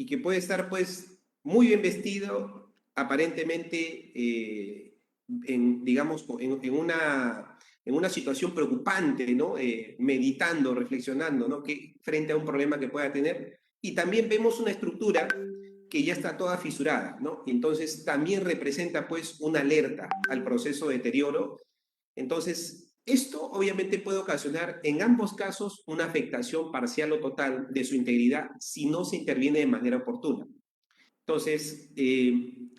y que puede estar pues muy bien vestido, aparentemente, digamos, en una situación preocupante, ¿no? Meditando, reflexionando, ¿no? Que, frente a un problema que pueda tener. Y también vemos una estructura que ya está toda fisurada, ¿no? Entonces también representa pues una alerta al proceso de deterioro. Entonces, esto obviamente puede ocasionar en ambos casos una afectación parcial o total de su integridad si no se interviene de manera oportuna. Entonces,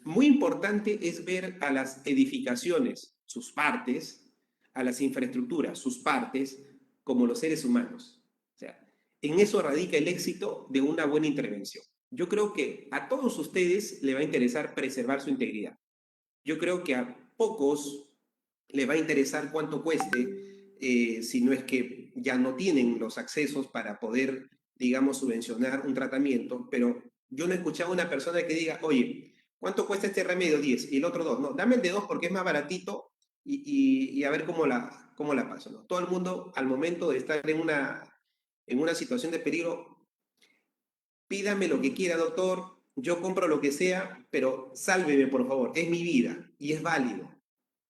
muy importante es ver a las edificaciones, sus partes, a las infraestructuras, sus partes, como los seres humanos. O sea, en eso radica el éxito de una buena intervención. Yo creo que a todos ustedes le va a interesar preservar su integridad. Yo creo que a pocos le va a interesar cuánto cueste, si no es que ya no tienen los accesos para poder, digamos, subvencionar un tratamiento, pero yo no he escuchado a una persona que diga, oye, ¿cuánto cuesta este remedio? 10 y el otro 2. No, dame el de 2 porque es más baratito y a ver cómo la paso, ¿no? Todo el mundo, al momento de estar en una situación de peligro, pídame lo que quiera, doctor, yo compro lo que sea, pero sálveme, por favor, es mi vida y es válido.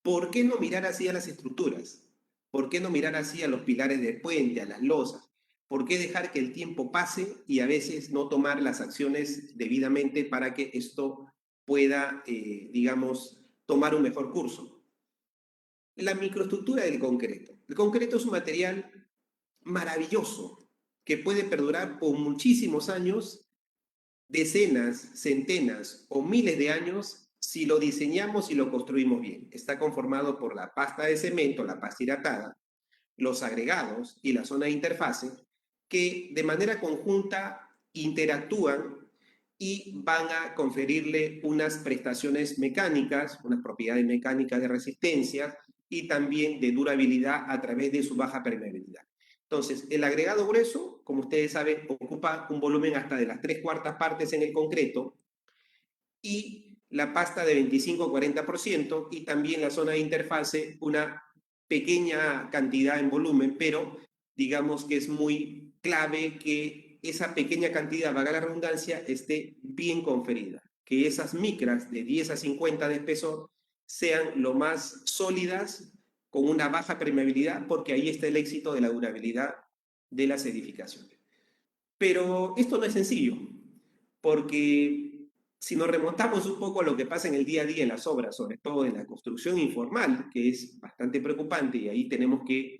¿Por qué no mirar así a las estructuras? ¿Por qué no mirar así a los pilares del puente, a las losas? ¿Por qué dejar que el tiempo pase y a veces no tomar las acciones debidamente para que esto pueda, digamos, tomar un mejor curso? La microestructura del concreto. El concreto es un material maravilloso que puede perdurar por muchísimos años, decenas, centenas o miles de años si lo diseñamos y lo construimos bien. Está conformado por la pasta de cemento, la pasta hidratada, los agregados y la zona de interfase que de manera conjunta interactúan y van a conferirle unas prestaciones mecánicas, unas propiedades mecánicas de resistencia y también de durabilidad a través de su baja permeabilidad. Entonces, el agregado grueso, como ustedes saben, ocupa un volumen hasta de las 3/4 partes en el concreto, y la pasta de 25-40%, y también la zona de interfase una pequeña cantidad en volumen, pero digamos que es muy clave que esa pequeña cantidad, valga la redundancia, esté bien conferida, que esas micras de 10 a 50 de espesor sean lo más sólidas, con una baja permeabilidad, porque ahí está el éxito de la durabilidad de las edificaciones. Pero esto no es sencillo, porque si nos remontamos un poco a lo que pasa en el día a día en las obras, sobre todo en la construcción informal, que es bastante preocupante y ahí tenemos que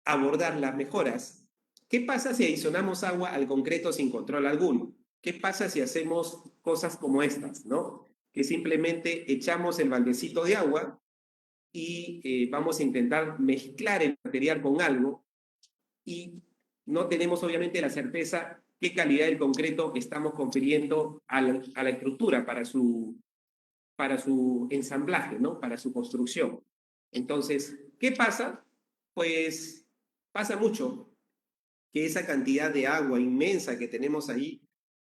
abordar las mejoras. ¿Qué pasa si adicionamos agua al concreto sin control alguno? ¿Qué pasa si hacemos cosas como estas, ¿no? Que simplemente echamos el baldecito de agua y vamos a intentar mezclar el material con algo y no tenemos obviamente la certeza qué calidad del concreto estamos confiriendo a la estructura para su ensamblaje, ¿no? Para su construcción. Entonces, ¿qué pasa? Pues pasa mucho que esa cantidad de agua inmensa que tenemos ahí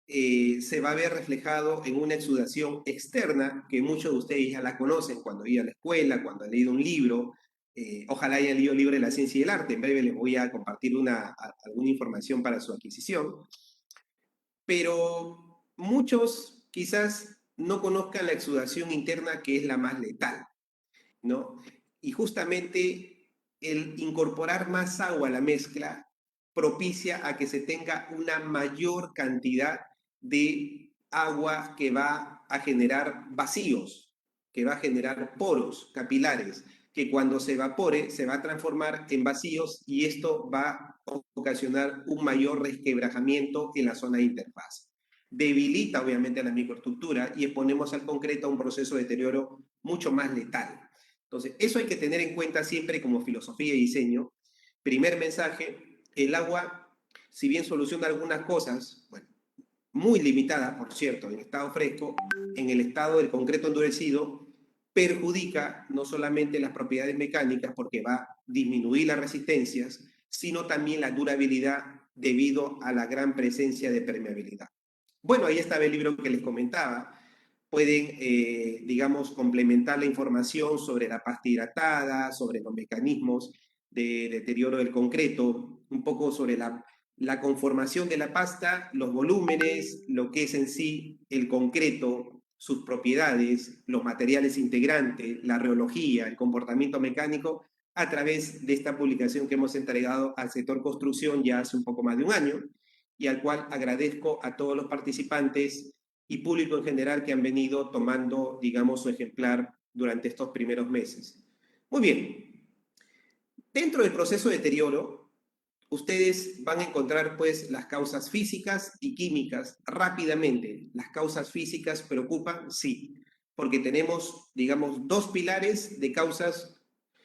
se va a ver reflejado en una exudación externa que muchos de ustedes ya la conocen cuando iban a la escuela, cuando han leído un libro, ojalá hayan leído el libro de la ciencia y el arte. En breve les voy a compartir alguna información para su adquisición, pero muchos quizás no conozcan la exudación interna, que es la más letal, ¿no? Y justamente el incorporar más agua a la mezcla propicia a que se tenga una mayor cantidad de agua que va a generar vacíos, que va a generar poros capilares, que cuando se evapore se va a transformar en vacíos y esto va a ocasionar un mayor resquebrajamiento en la zona de interfaz. Debilita obviamente a la microestructura y exponemos al concreto a un proceso de deterioro mucho más letal. Entonces, eso hay que tener en cuenta siempre como filosofía y diseño. Primer mensaje, el agua, si bien soluciona algunas cosas, bueno, muy limitada, por cierto, en estado fresco, en el estado del concreto endurecido, perjudica no solamente las propiedades mecánicas porque va a disminuir las resistencias, sino también la durabilidad debido a la gran presencia de permeabilidad. Bueno, ahí estaba el libro que les comentaba. Pueden, digamos, complementar la información sobre la pasta hidratada, sobre los mecanismos de deterioro del concreto, un poco sobre la la conformación de la pasta, los volúmenes, lo que es en sí el concreto, sus propiedades, los materiales integrantes, la reología, el comportamiento mecánico, a través de esta publicación que hemos entregado al sector construcción ya hace un poco más de un año, y al cual agradezco a todos los participantes y público en general que han venido tomando, digamos, su ejemplar durante estos primeros meses. Muy bien, dentro del proceso de deterioro, ustedes van a encontrar pues las causas físicas y químicas rápidamente. Las causas físicas preocupan, sí, porque tenemos, digamos, dos pilares de causas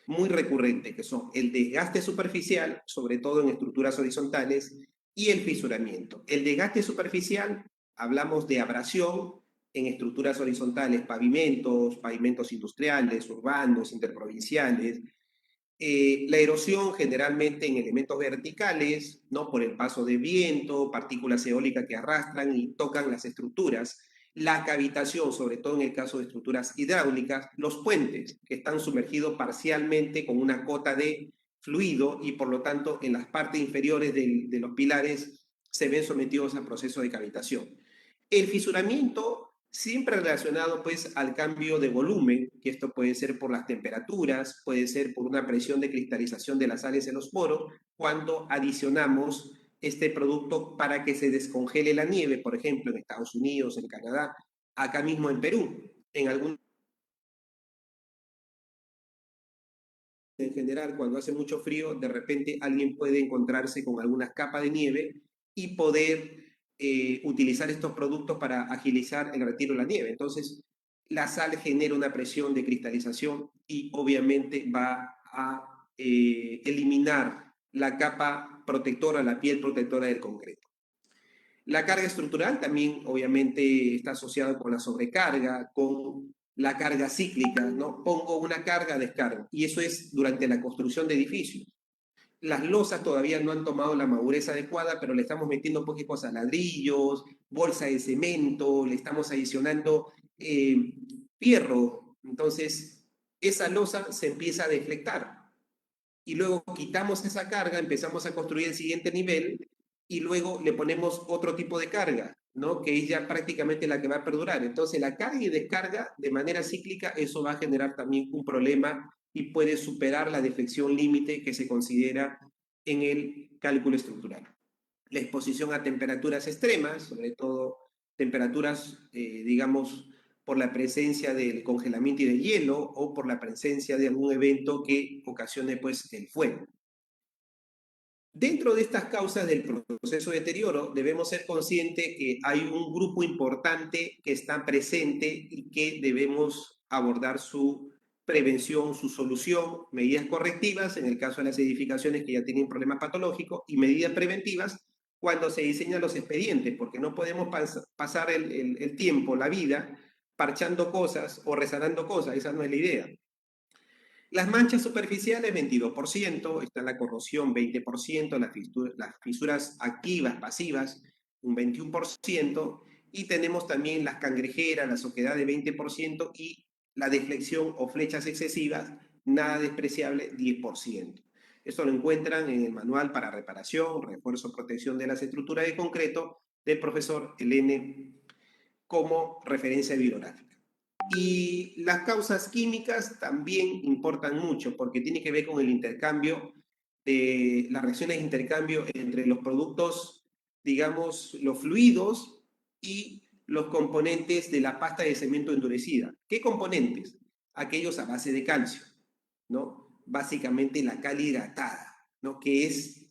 muy recurrentes, que son el desgaste superficial, sobre todo en estructuras horizontales, y el fisuramiento. El desgaste superficial, hablamos de abrasión en estructuras horizontales, pavimentos industriales, urbanos, interprovinciales, la erosión generalmente en elementos verticales, ¿no? Por el paso de viento, partículas eólicas que arrastran y tocan las estructuras. La cavitación, sobre todo en el caso de estructuras hidráulicas. Los puentes, que están sumergidos parcialmente con una cota de fluido y por lo tanto en las partes inferiores de los pilares se ven sometidos al proceso de cavitación. El fisuramiento siempre relacionado pues al cambio de volumen, que esto puede ser por las temperaturas, puede ser por una presión de cristalización de las sales en los poros, cuando adicionamos este producto para que se descongele la nieve, por ejemplo, en Estados Unidos, en Canadá, acá mismo en Perú, en algún en general, cuando hace mucho frío, de repente alguien puede encontrarse con algunas capas de nieve y poder utilizar estos productos para agilizar el retiro de la nieve. Entonces, la sal genera una presión de cristalización y obviamente va a eliminar la capa protectora, la piel protectora del concreto. La carga estructural también obviamente está asociada con la sobrecarga, con la carga cíclica, ¿no? Pongo una carga, descargo. Y eso es durante la construcción de edificios. Las losas todavía no han tomado la madurez adecuada, pero le estamos metiendo poquitas cosas, ladrillos, bolsa de cemento, le estamos adicionando fierro. Entonces, esa losa se empieza a deflectar y luego quitamos esa carga, empezamos a construir el siguiente nivel y luego le ponemos otro tipo de carga, ¿no? Que es ya prácticamente la que va a perdurar. Entonces, la carga y descarga de manera cíclica, eso va a generar también un problema y puede superar la deflexión límite que se considera en el cálculo estructural. La exposición a temperaturas extremas, sobre todo temperaturas, digamos, por la presencia del congelamiento y del hielo o por la presencia de algún evento que ocasione pues el fuego. Dentro de estas causas del proceso de deterioro, debemos ser conscientes que hay un grupo importante que está presente y que debemos abordar su prevención, su solución, medidas correctivas en el caso de las edificaciones que ya tienen problemas patológicos y medidas preventivas cuando se diseñan los expedientes, porque no podemos pasar el tiempo, la vida, parchando cosas o rezanando cosas, esa no es la idea. Las manchas superficiales, 22%, está la corrosión, 20%, las fisuras activas, pasivas, un 21%, y tenemos también las cangrejeras, la soquedad de 20% y la deflexión o flechas excesivas, nada despreciable, 10%. Esto lo encuentran en el manual para reparación, refuerzo, protección de las estructuras de concreto del profesor Elene como referencia bibliográfica. Y las causas químicas también importan mucho porque tiene que ver con el intercambio, de las reacciones de intercambio entre los productos, digamos, los fluidos y los componentes de la pasta de cemento endurecida. ¿Qué componentes? Aquellos a base de calcio, ¿no? Básicamente la cal hidratada, ¿no? Que es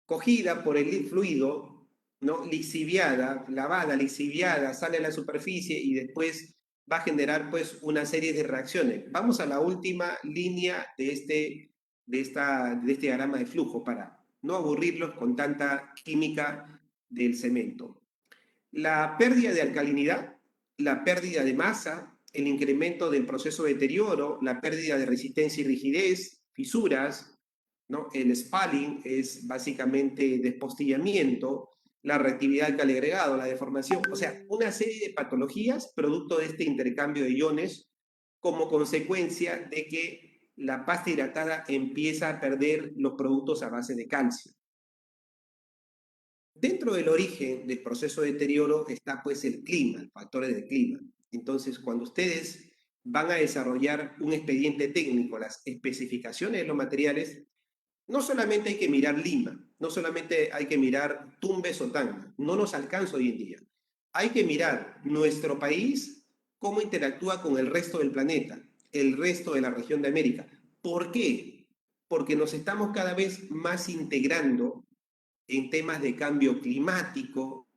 cogida por el fluido, ¿no? Lixiviada, lavada, lixiviada, sale a la superficie y después va a generar pues una serie de reacciones. Vamos a la última línea de este diagrama de flujo para no aburrirlos con tanta química del cemento. La pérdida de alcalinidad, la pérdida de masa, el incremento del proceso de deterioro, la pérdida de resistencia y rigidez, fisuras, ¿no? El spalling es básicamente despostillamiento, la reactividad del caliagregado, la deformación, o sea, una serie de patologías producto de este intercambio de iones como consecuencia de que la pasta hidratada empieza a perder los productos a base de calcio. Dentro del origen del proceso de deterioro está pues el clima, factores del clima. Entonces, cuando ustedes van a desarrollar un expediente técnico, las especificaciones de los materiales, no solamente hay que mirar Lima, no solamente hay que mirar Tumbes o Tacna, no nos alcanza hoy en día. Hay que mirar nuestro país, cómo interactúa con el resto del planeta, el resto de la región de América. ¿Por qué? Porque nos estamos cada vez más integrando en temas de cambio climático.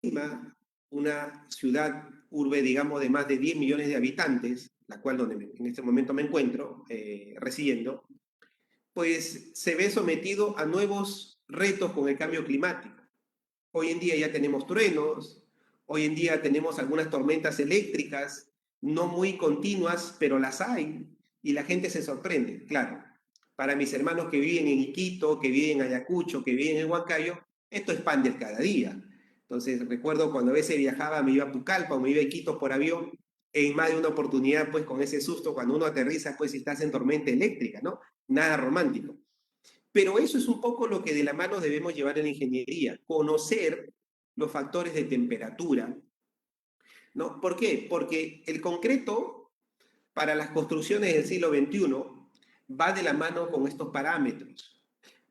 Lima, una ciudad urbe, digamos, de más de 10 millones de habitantes, la cual donde en este momento me encuentro residiendo, pues se ve sometido a nuevos retos con el cambio climático. Hoy en día ya tenemos truenos, hoy en día tenemos algunas tormentas eléctricas, no muy continuas, pero las hay, y la gente se sorprende. Claro, para mis hermanos que viven en Iquito, que viven en Ayacucho, que viven en Huancayo, esto es pan del cada día. Entonces recuerdo cuando a veces viajaba, me iba a Pucallpa o me iba a Iquitos por avión, en más de una oportunidad, pues con ese susto, cuando uno aterriza, pues si estás en tormenta eléctrica, ¿no? Nada romántico. Pero eso es un poco lo que de la mano debemos llevar en la ingeniería, conocer los factores de temperatura, ¿no? ¿Por qué? Porque el concreto para las construcciones del siglo XXI va de la mano con estos parámetros.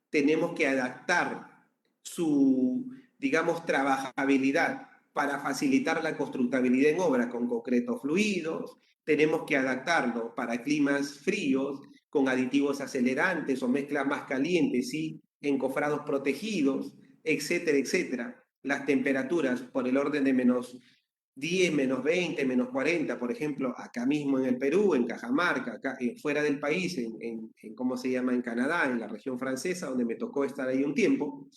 Tenemos que adaptar su, digamos, trabajabilidad para facilitar la constructabilidad en obra con concretos fluidos, tenemos que adaptarlo para climas fríos, con aditivos acelerantes o mezclas más calientes y encofrados protegidos, etcétera, etcétera. Las temperaturas por el orden de menos 10, menos 20, menos 40, por ejemplo, acá mismo en el Perú, en Cajamarca, acá, fuera del país, ¿cómo se llama? En Canadá, en la región francesa, donde me tocó estar ahí un tiempo.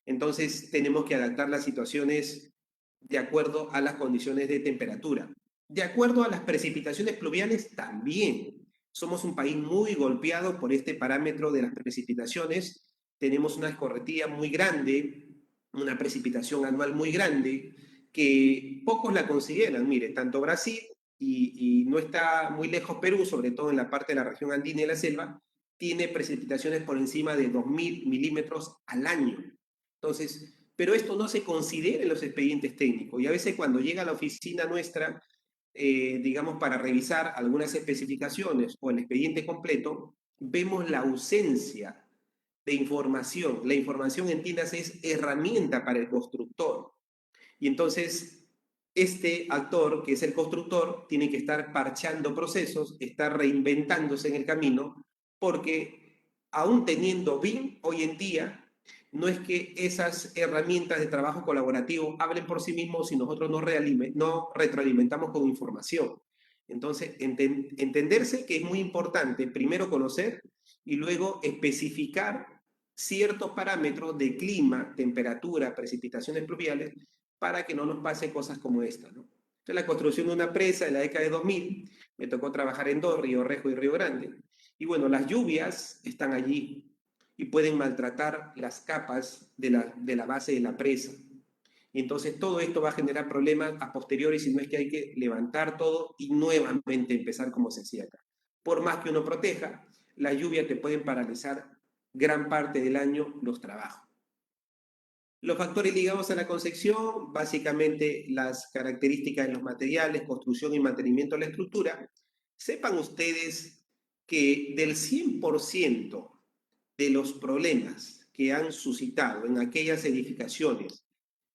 Entonces, tenemos que adaptar las situaciones de acuerdo a las condiciones de temperatura. De acuerdo a las precipitaciones pluviales, también. Somos un país muy golpeado por este parámetro de las precipitaciones. Tenemos una escorrentía muy grande, una precipitación anual muy grande, que pocos la consideran. Mire, tanto Brasil y no está muy lejos Perú, sobre todo en la parte de la región andina y la selva, tiene precipitaciones por encima de 2.000 milímetros al año. Entonces, pero esto no se considera en los expedientes técnicos y a veces cuando llega a la oficina nuestra, digamos, para revisar algunas especificaciones o el expediente completo, vemos la ausencia de información. La información, entiéndase, es herramienta para el constructor. Y entonces, este actor, que es el constructor, tiene que estar parchando procesos, estar reinventándose en el camino, porque aún teniendo BIM hoy en día, no es que esas herramientas de trabajo colaborativo hablen por sí mismos si nosotros no retroalimentamos con información. Entonces, entenderse que es muy importante primero conocer y luego especificar ciertos parámetros de clima, temperatura, precipitaciones pluviales para que no nos pase cosas como esta, ¿no? Entonces, la construcción de una presa en la década de 2000, me tocó trabajar en dos, Río Rejo y Río Grande, y bueno, las lluvias están allí y pueden maltratar las capas de la base de la presa. Y entonces todo esto va a generar problemas a posteriori, si no es que hay que levantar todo y nuevamente empezar como se hacía acá. Por más que uno proteja, la lluvia te pueden paralizar gran parte del año los trabajos. Los factores ligados a la concepción, básicamente las características de los materiales, construcción y mantenimiento de la estructura. Sepan ustedes que del 100% de los problemas que han suscitado en aquellas edificaciones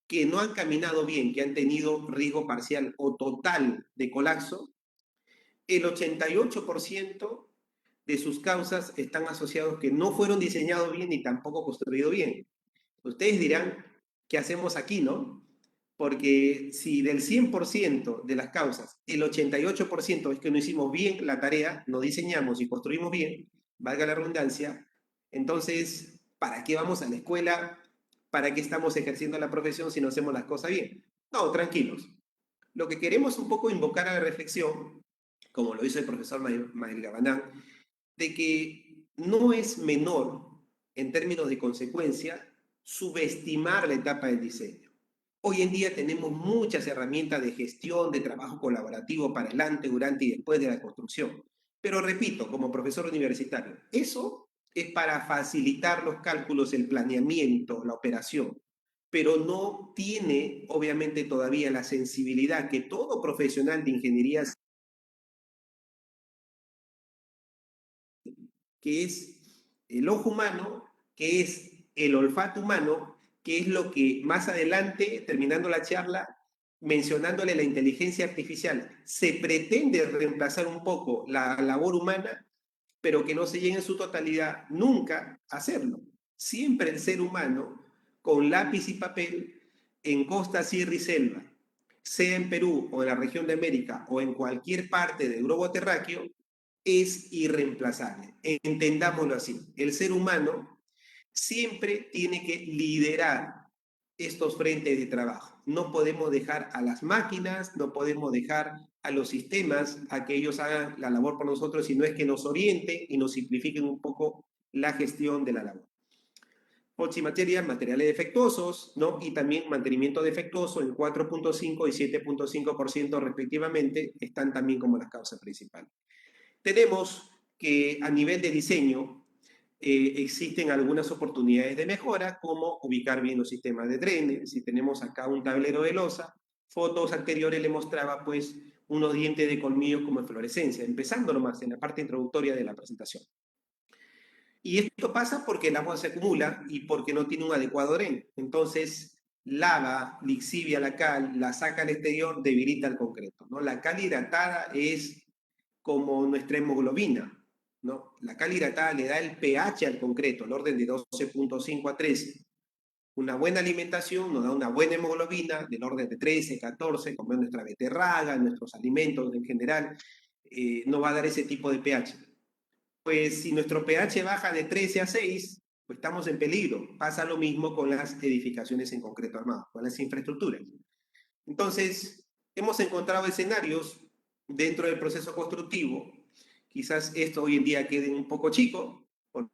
que no han caminado bien, que han tenido riesgo parcial o total de colapso, el 88% de sus causas están asociados que no fueron diseñados bien ni tampoco construidos bien. Ustedes dirán, ¿qué hacemos aquí, no? Porque si del 100% de las causas, el 88% es que no hicimos bien la tarea, no diseñamos y construimos bien, valga la redundancia, entonces, ¿para qué vamos a la escuela? ¿Para qué estamos ejerciendo la profesión si no hacemos las cosas bien? No, tranquilos. Lo que queremos un poco invocar a la reflexión, como lo hizo el profesor Mael Gabanán, de que no es menor, en términos de consecuencia, subestimar la etapa del diseño. Hoy en día tenemos muchas herramientas de gestión, de trabajo colaborativo para el antes, durante y después de la construcción. Pero repito, como profesor universitario, eso es para facilitar los cálculos, el planeamiento, la operación, pero no tiene, obviamente, todavía la sensibilidad que todo profesional de ingeniería, que es el ojo humano, que es el olfato humano, que es lo que más adelante, terminando la charla, mencionándole la inteligencia artificial, se pretende reemplazar un poco la labor humana, pero que no se llegue en su totalidad nunca a hacerlo. Siempre el ser humano, con lápiz y papel, en costa, sierra y selva, sea en Perú o en la región de América o en cualquier parte del globo terráqueo, es irreemplazable. Entendámoslo así. El ser humano siempre tiene que liderar estos frentes de trabajo. No podemos dejar a las máquinas, no podemos dejar a los sistemas a que ellos hagan la labor por nosotros, sino es que nos orienten y nos simplifiquen un poco la gestión de la labor. Oximateria, materiales defectuosos, ¿no? Y también mantenimiento defectuoso en 4.5 y 7.5% respectivamente, están también como las causas principales. Tenemos que a nivel de diseño existen algunas oportunidades de mejora, como ubicar bien los sistemas de drenes. Si tenemos acá un tablero de losa, fotos anteriores le mostraba pues unos dientes de colmillos como en fluorescencia, empezando nomás en la parte introductoria de la presentación. Y esto pasa porque el agua se acumula y porque no tiene un adecuado dren. Entonces, lava, lixivia la cal, la saca al exterior, debilita el concreto, ¿no? La cal hidratada es como nuestra hemoglobina, ¿no? La cal hidratada le da el pH al concreto, el orden de 12.5 a 13. Una buena alimentación nos da una buena hemoglobina del orden de 13, 14, como nuestra beterraga, nuestros alimentos en general, nos va a dar ese tipo de pH. Pues si nuestro pH baja de 13 a 6, pues estamos en peligro. Pasa lo mismo con las edificaciones en concreto armado, con las infraestructuras. Entonces, hemos encontrado escenarios dentro del proceso constructivo. Quizás esto hoy en día quede un poco chico, por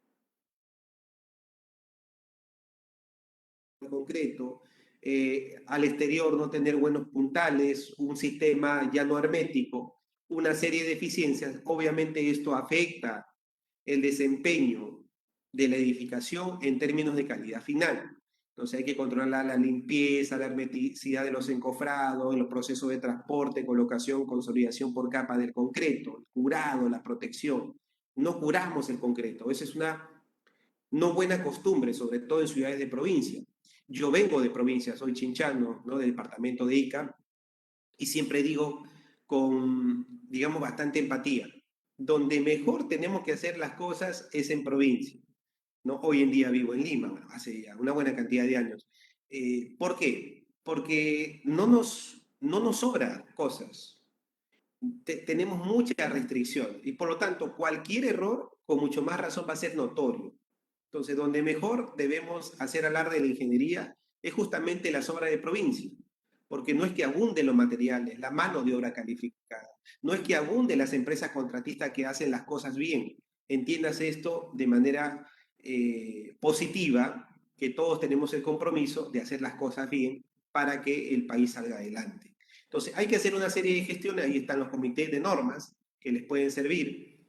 concreto, al exterior no tener buenos puntales, un sistema ya no hermético, una serie de deficiencias. Obviamente esto afecta el desempeño de la edificación en términos de calidad final. Entonces hay que controlar la limpieza, la hermeticidad de los encofrados, los procesos de transporte, colocación, consolidación por capa del concreto, el curado, la protección. No curamos el concreto. Esa es una no buena costumbre, sobre todo en ciudades de provincia. Yo vengo de provincia, soy chinchano, ¿no? Del departamento de Ica, y siempre digo con, digamos, bastante empatía, donde mejor tenemos que hacer las cosas es en provincia, ¿no? Hoy en día vivo en Lima, bueno, hace ya una buena cantidad de años. ¿Por qué? Porque no nos sobra cosas. Tenemos mucha restricción y por lo tanto cualquier error con mucho más razón va a ser notorio. Entonces, donde mejor debemos hacer alarde de la ingeniería es justamente las obras de provincia, porque no es que abunden los materiales, la mano de obra calificada, no es que abunden las empresas contratistas que hacen las cosas bien. Entiendas esto de manera positiva, que todos tenemos el compromiso de hacer las cosas bien para que el país salga adelante. Entonces, hay que hacer una serie de gestiones, ahí están los comités de normas que les pueden servir.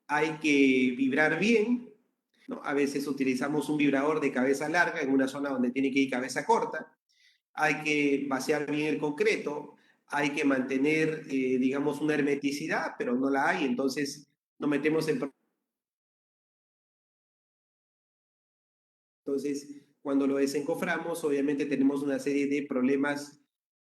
Hay que vibrar bien, ¿no? A veces utilizamos un vibrador de cabeza larga en una zona donde tiene que ir cabeza corta. Hay que vaciar bien el concreto, hay que mantener, digamos, una hermeticidad, pero no la hay, entonces nos metemos en... Entonces, cuando lo desencoframos, obviamente tenemos una serie de problemas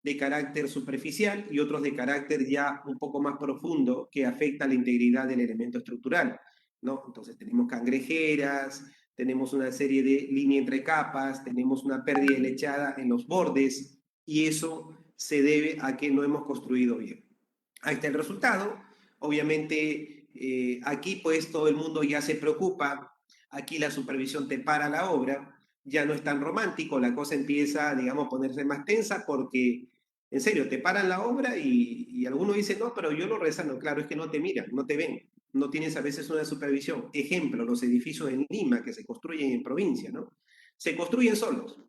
de carácter superficial y otros de carácter ya un poco más profundo que afecta la integridad del elemento estructural, ¿no? Entonces tenemos cangrejeras, tenemos una serie de línea entre capas, tenemos una pérdida de lechada en los bordes y eso se debe a que no hemos construido bien. Ahí está el resultado. Obviamente aquí pues todo el mundo ya se preocupa, aquí la supervisión te para la obra, ya no es tan romántico, la cosa empieza, digamos, a ponerse más tensa porque, en serio, te paran la obra y algunos dicen, no, pero yo lo resano, claro, es que no te miran, no te ven, no tienes a veces una supervisión. Ejemplo, los edificios en Lima que se construyen en provincia, ¿no? Se construyen solos.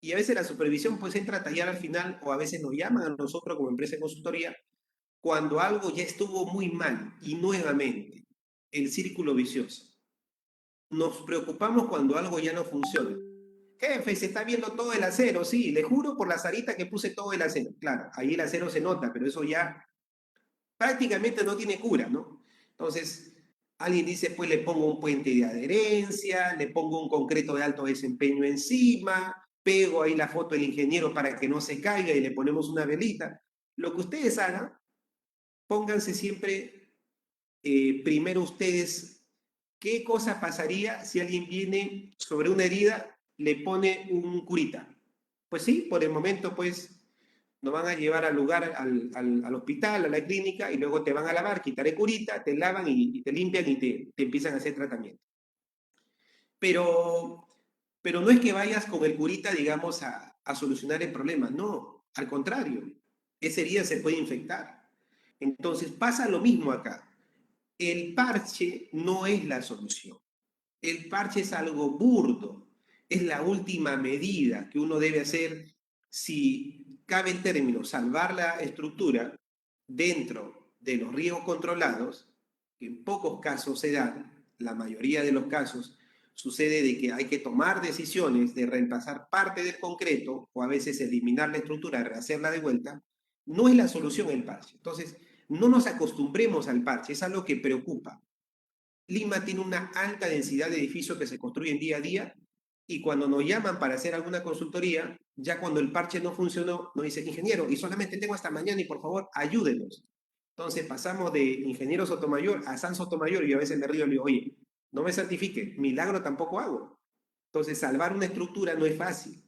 Y a veces la supervisión pues entra a tallar al final o a veces nos llaman a nosotros como empresa de consultoría cuando algo ya estuvo muy mal y nuevamente el círculo vicioso. Nos preocupamos cuando algo ya no funciona. Jefe, se está viendo todo el acero, sí, le juro por la zarita que puse todo el acero. Claro, ahí el acero se nota, pero eso ya prácticamente no tiene cura, ¿no? Entonces, alguien dice, pues le pongo un puente de adherencia, le pongo un concreto de alto desempeño encima, pego ahí la foto del ingeniero para que no se caiga y le ponemos una velita. Lo que ustedes hagan, pónganse siempre primero ustedes, ¿qué cosa pasaría si alguien viene sobre una herida, le pone un curita? Pues sí, por el momento, pues nos van a llevar al lugar, al hospital, a la clínica, y luego te van a lavar, quitar el curita, te lavan y te limpian y te empiezan a hacer tratamiento. Pero, pero no es que vayas con el curita, digamos, a solucionar el problema, no, al contrario, esa herida se puede infectar. Entonces pasa lo mismo acá. El parche no es la solución. El parche es algo burdo. Es la última medida que uno debe hacer si cabe el término salvar la estructura dentro de los riesgos controlados, que en pocos casos se dan, la mayoría de los casos sucede de que hay que tomar decisiones de reemplazar parte del concreto o a veces eliminar la estructura, rehacerla de vuelta, no es la solución el parche. Entonces, no nos acostumbremos al parche, es algo que preocupa. Lima tiene una alta densidad de edificios que se construyen día a día y cuando nos llaman para hacer alguna consultoría, ya cuando el parche no funcionó, nos dicen, ingeniero, y solamente tengo hasta mañana y por favor, ayúdenos. Entonces pasamos de ingeniero Sotomayor a San Sotomayor y yo a veces me río y le digo, oye, no me certifique, milagro tampoco hago. Entonces salvar una estructura no es fácil.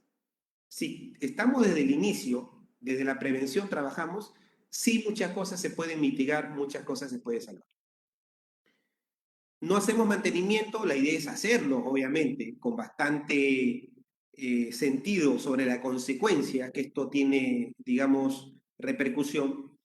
Si estamos desde el inicio, desde la prevención trabajamos, sí muchas cosas se pueden mitigar, muchas cosas se pueden salvar. No hacemos mantenimiento, la idea es hacerlo, obviamente, con bastante sentido sobre la consecuencia que esto tiene, digamos, repercusión.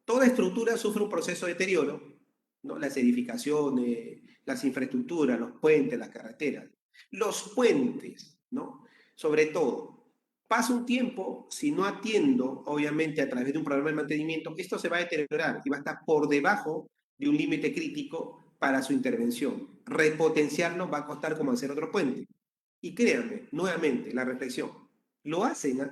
Toda estructura sufre un proceso de deterioro, ¿no? Las edificaciones, las infraestructuras, los puentes, las carreteras. Los puentes, ¿no? Sobre todo. Pasa un tiempo, si no atiendo, obviamente, a través de un programa de mantenimiento, esto se va a deteriorar y va a estar por debajo de un límite crítico para su intervención. Repotenciarlo va a costar como hacer otro puente. Y créanme, nuevamente, la reflexión, lo hacen, ¿eh?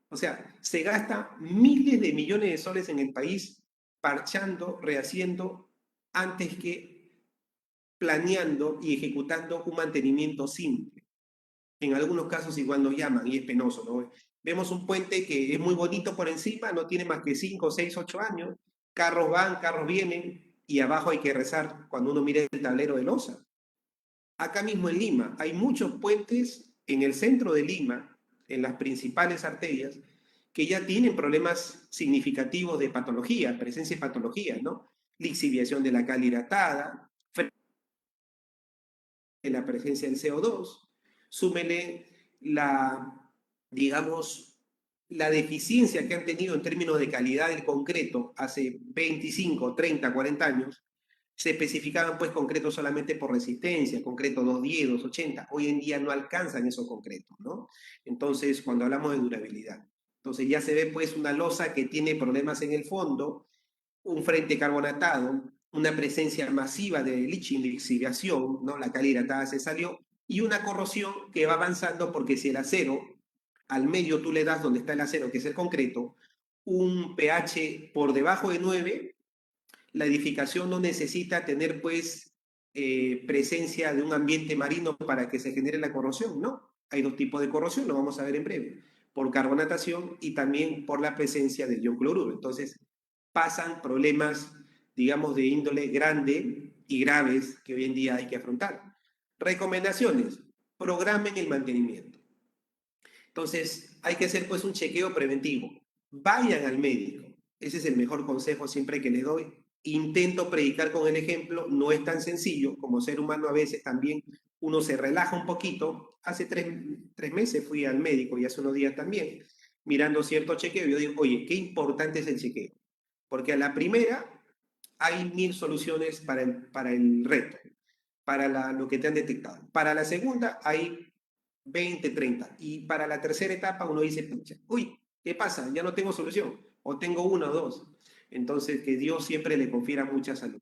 O sea, se gasta miles de millones de soles en el país parchando, rehaciendo, antes que planeando y ejecutando un mantenimiento simple. En algunos casos igual nos llaman y es penoso, ¿no? Vemos un puente que es muy bonito por encima, no tiene más que 5, 6, 8 años, carros van, carros vienen y abajo hay que rezar cuando uno mira el tablero de losa. Acá mismo en Lima hay muchos puentes en el centro de Lima, en las principales arterias, que ya tienen problemas significativos de patología, presencia de patologías, ¿no? Lixiviación de la cal hidratada, la presencia del CO2, súmele la, digamos, la deficiencia que han tenido en términos de calidad del concreto hace 25, 30, 40 años, se especificaban pues concretos solamente por resistencia, concreto 210, 280, hoy en día no alcanzan esos concretos, ¿no? Entonces, cuando hablamos de durabilidad. Entonces ya se ve pues una losa que tiene problemas en el fondo, un frente carbonatado, una presencia masiva de leaching, de lixiviación, ¿no? La cal hidratada se salió, y una corrosión que va avanzando porque si el acero, al medio tú le das donde está el acero, que es el concreto, un pH por debajo de 9, la edificación no necesita tener pues presencia de un ambiente marino para que se genere la corrosión, ¿no? Hay dos tipos de corrosión, lo vamos a ver en breve, por carbonatación y también por la presencia del ion cloruro. Entonces, pasan problemas, digamos, de índole grande y graves que hoy en día hay que afrontar. Recomendaciones, programen el mantenimiento. Entonces, hay que hacer pues un chequeo preventivo. Vayan al médico. Ese es el mejor consejo siempre que les doy. Intento predicar con el ejemplo, no es tan sencillo, como ser humano a veces también uno se relaja un poquito. Hace tres meses fui al médico y hace unos días también, mirando cierto chequeo, yo digo, oye, qué importante es el chequeo, porque a la primera hay 1000 soluciones para el reto, para lo que te han detectado. Para la segunda hay 20, 30. Y para la tercera etapa uno dice, uy, ¿qué pasa? Ya no tengo solución. O tengo una o dos. Entonces, que Dios siempre le confiera mucha salud.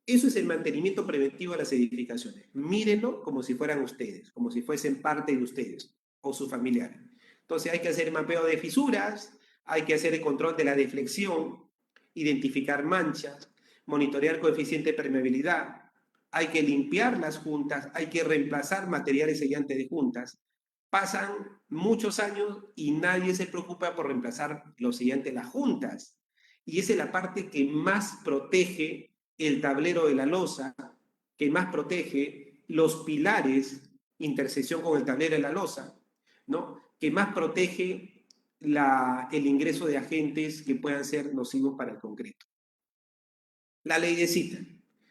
Eso es el mantenimiento preventivo de las edificaciones. Mírenlo como si fueran ustedes, como si fuesen parte de ustedes o sus familiares. Entonces hay que hacer mapeo de fisuras, hay que hacer el control de la deflexión, identificar manchas, monitorear coeficiente de permeabilidad, hay que limpiar las juntas, hay que reemplazar materiales sellantes de juntas. Pasan muchos años y nadie se preocupa por reemplazar los sellantes de las juntas. Y esa es la parte que más protege el tablero de la losa, que más protege los pilares, intersección con el tablero de la losa, ¿no? Que más protege el ingreso de agentes que puedan ser nocivos para el concreto. La ley de cita.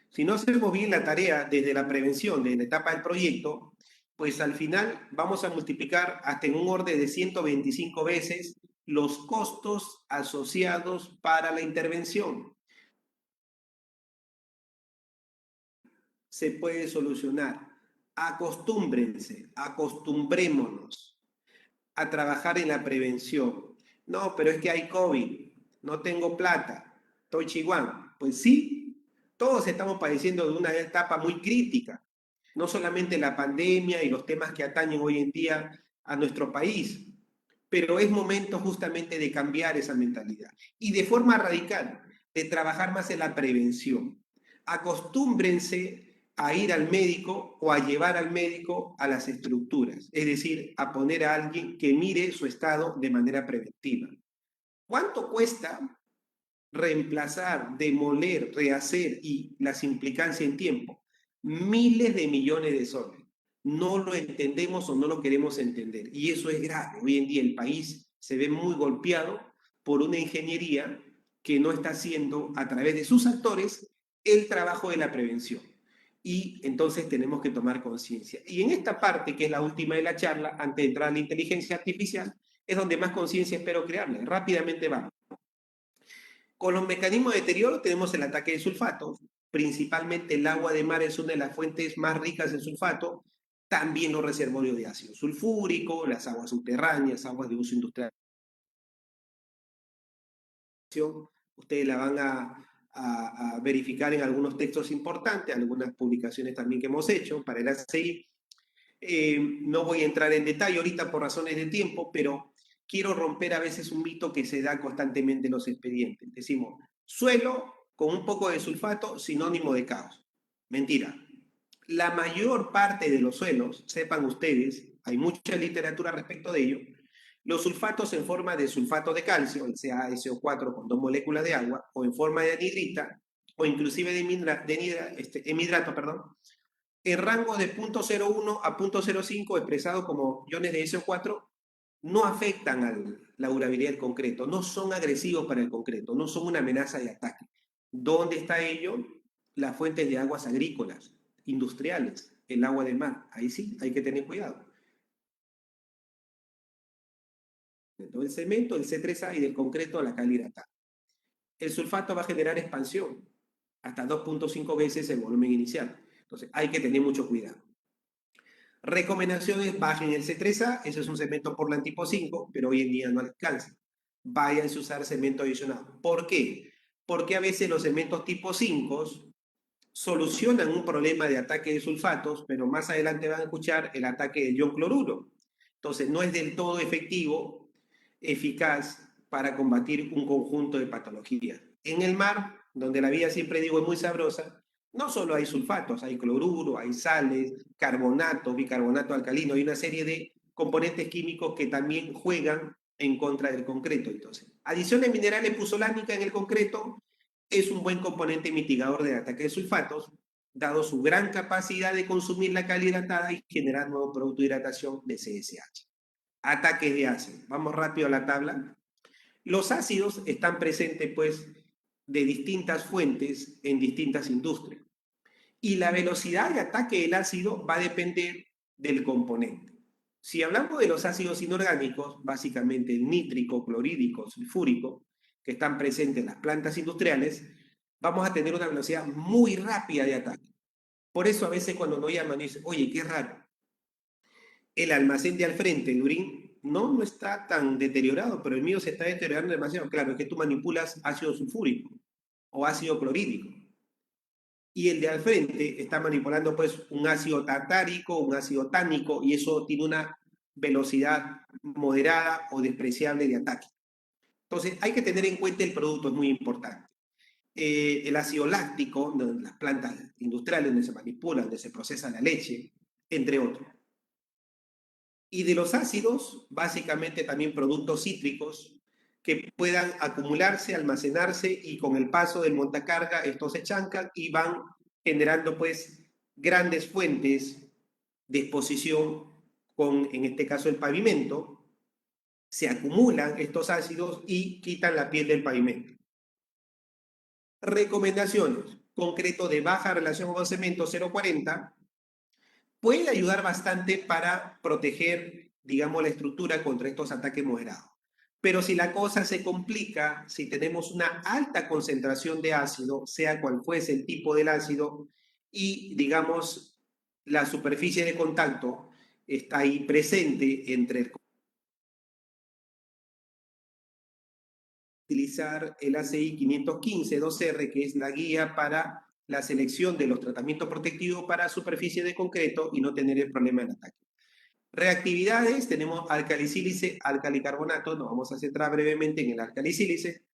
Si no hacemos bien la tarea desde la prevención, desde la etapa del proyecto, pues al final vamos a multiplicar hasta en un orden de 125 veces los costos asociados para la intervención. Se puede solucionar. Acostúmbrense, acostumbrémonos a trabajar en la prevención. No, pero es que hay COVID, no tengo plata, estoy chihuahua. Pues sí, todos estamos padeciendo de una etapa muy crítica, no solamente la pandemia y los temas que atañen hoy en día a nuestro país, pero es momento justamente de cambiar esa mentalidad y de forma radical, de trabajar más en la prevención. Acostúmbrense a ir al médico o a llevar al médico a las estructuras, es decir, a poner a alguien que mire su estado de manera preventiva. ¿Cuánto cuesta reemplazar, demoler, rehacer y las implicancias en tiempo? Miles de millones de soles. No lo entendemos o no lo queremos entender. Y eso es grave. Hoy en día el país se ve muy golpeado por una ingeniería que no está haciendo a través de sus actores el trabajo de la prevención. Y entonces tenemos que tomar conciencia. Y en esta parte, que es la última de la charla, antes de entrar a la inteligencia artificial, es donde más conciencia espero crearle. Rápidamente vamos. Con los mecanismos de deterioro tenemos el ataque de sulfatos, principalmente el agua de mar es una de las fuentes más ricas en sulfato, también los reservorios de ácido sulfúrico, las aguas subterráneas, aguas de uso industrial. Ustedes la van a verificar en algunos textos importantes, algunas publicaciones también que hemos hecho para el ACI. No voy a entrar en detalle ahorita por razones de tiempo, pero quiero romper a veces un mito que se da constantemente en los expedientes. Decimos, suelo con un poco de sulfato, sinónimo de caos. Mentira. La mayor parte de los suelos, sepan ustedes, hay mucha literatura respecto de ello, los sulfatos en forma de sulfato de calcio, el CaSO4 con dos moléculas de agua, o en forma de anhidrita, o inclusive de emidrato, perdón, en rango de 0.01 a 0.05 expresado como iones de SO4 no afectan a la durabilidad del concreto, no son agresivos para el concreto, no son una amenaza de ataque. ¿Dónde está ello? Las fuentes de aguas agrícolas, industriales, el agua de mar. Ahí sí, hay que tener cuidado. Del cemento, el C3A y del concreto, la cal hidratada. El sulfato va a generar expansión, hasta 2.5 veces el volumen inicial. Entonces, hay que tener mucho cuidado. Recomendaciones, bajen el C3A, eso es un cemento Portland tipo 5, pero hoy en día no alcanza. Vayan a usar cemento adicional. ¿Por qué? Porque a veces los cementos tipo 5 solucionan un problema de ataque de sulfatos, pero más adelante van a escuchar el ataque del ion cloruro. Entonces, no es del todo efectivo, eficaz para combatir un conjunto de patologías. En el mar, donde la vida siempre digo es muy sabrosa, no solo hay sulfatos, hay cloruro, hay sales, carbonato, bicarbonato alcalino, hay una serie de componentes químicos que también juegan en contra del concreto. Entonces, adición de minerales puzolánica en el concreto es un buen componente mitigador del ataque de sulfatos, dado su gran capacidad de consumir la cal hidratada y generar nuevo producto de hidratación de CSH. Ataques de ácido. Vamos rápido a la tabla. Los ácidos están presentes, pues, de distintas fuentes en distintas industrias. Y la velocidad de ataque del ácido va a depender del componente. Si hablamos de los ácidos inorgánicos, básicamente el nítrico, clorhídrico, sulfúrico, que están presentes en las plantas industriales, vamos a tener una velocidad muy rápida de ataque. Por eso a veces cuando nos llaman dicen, oye, qué raro, el almacén de al frente, el urín, no está tan deteriorado, pero el mío se está deteriorando demasiado. Claro, es que tú manipulas ácido sulfúrico o ácido clorhídrico. y el de al frente está manipulando pues un ácido tartárico, un ácido tánico, y eso tiene una velocidad moderada o despreciable de ataque. Entonces hay que tener en cuenta el producto, es muy importante. El ácido láctico, de las plantas industriales donde se manipula, donde se procesa la leche, entre otros. Y de los ácidos, básicamente también productos cítricos que puedan acumularse, almacenarse y con el paso del montacarga estos se chancan y van generando pues grandes fuentes de exposición con, en este caso, el pavimento. Se acumulan estos ácidos y quitan la piel del pavimento. Recomendaciones. Concreto de baja relación con cemento 0,40 puede ayudar bastante para proteger, digamos, la estructura contra estos ataques moderados. Pero si la cosa se complica, si tenemos una alta concentración de ácido, sea cual fuese el tipo del ácido, y, digamos, la superficie de contacto está ahí presente entre el utilizar el ACI 515 2R, que es la guía para la selección de los tratamientos protectivos para superficie de concreto y no tener el problema del ataque. Reactividades, tenemos alcalicílice, alcalicarbonato, nos vamos a centrar brevemente en el alcalicílice.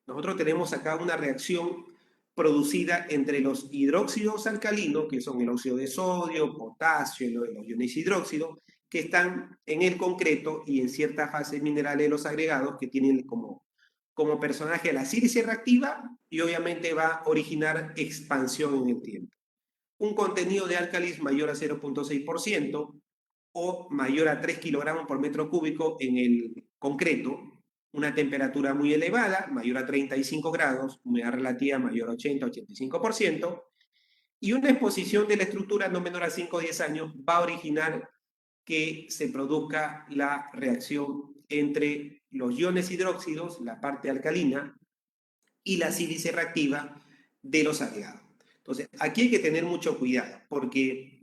Nosotros tenemos acá una reacción producida entre los hidróxidos alcalinos, que son el óxido de sodio, potasio, los iones hidróxido, que están en el concreto y en ciertas fases minerales de los agregados que tienen como personaje la sílice reactiva y obviamente va a originar expansión en el tiempo. Un contenido de álcalis mayor a 0,6% o mayor a 3 kilogramos por metro cúbico en el concreto, una temperatura muy elevada, mayor a 35 grados, humedad relativa mayor a 80-85%, y una exposición de la estructura no menor a 5 o 10 años va a originar que se produzca la reacción entre los iones hidróxidos, la parte alcalina, y la sílice reactiva de los agregados. Entonces, aquí hay que tener mucho cuidado, porque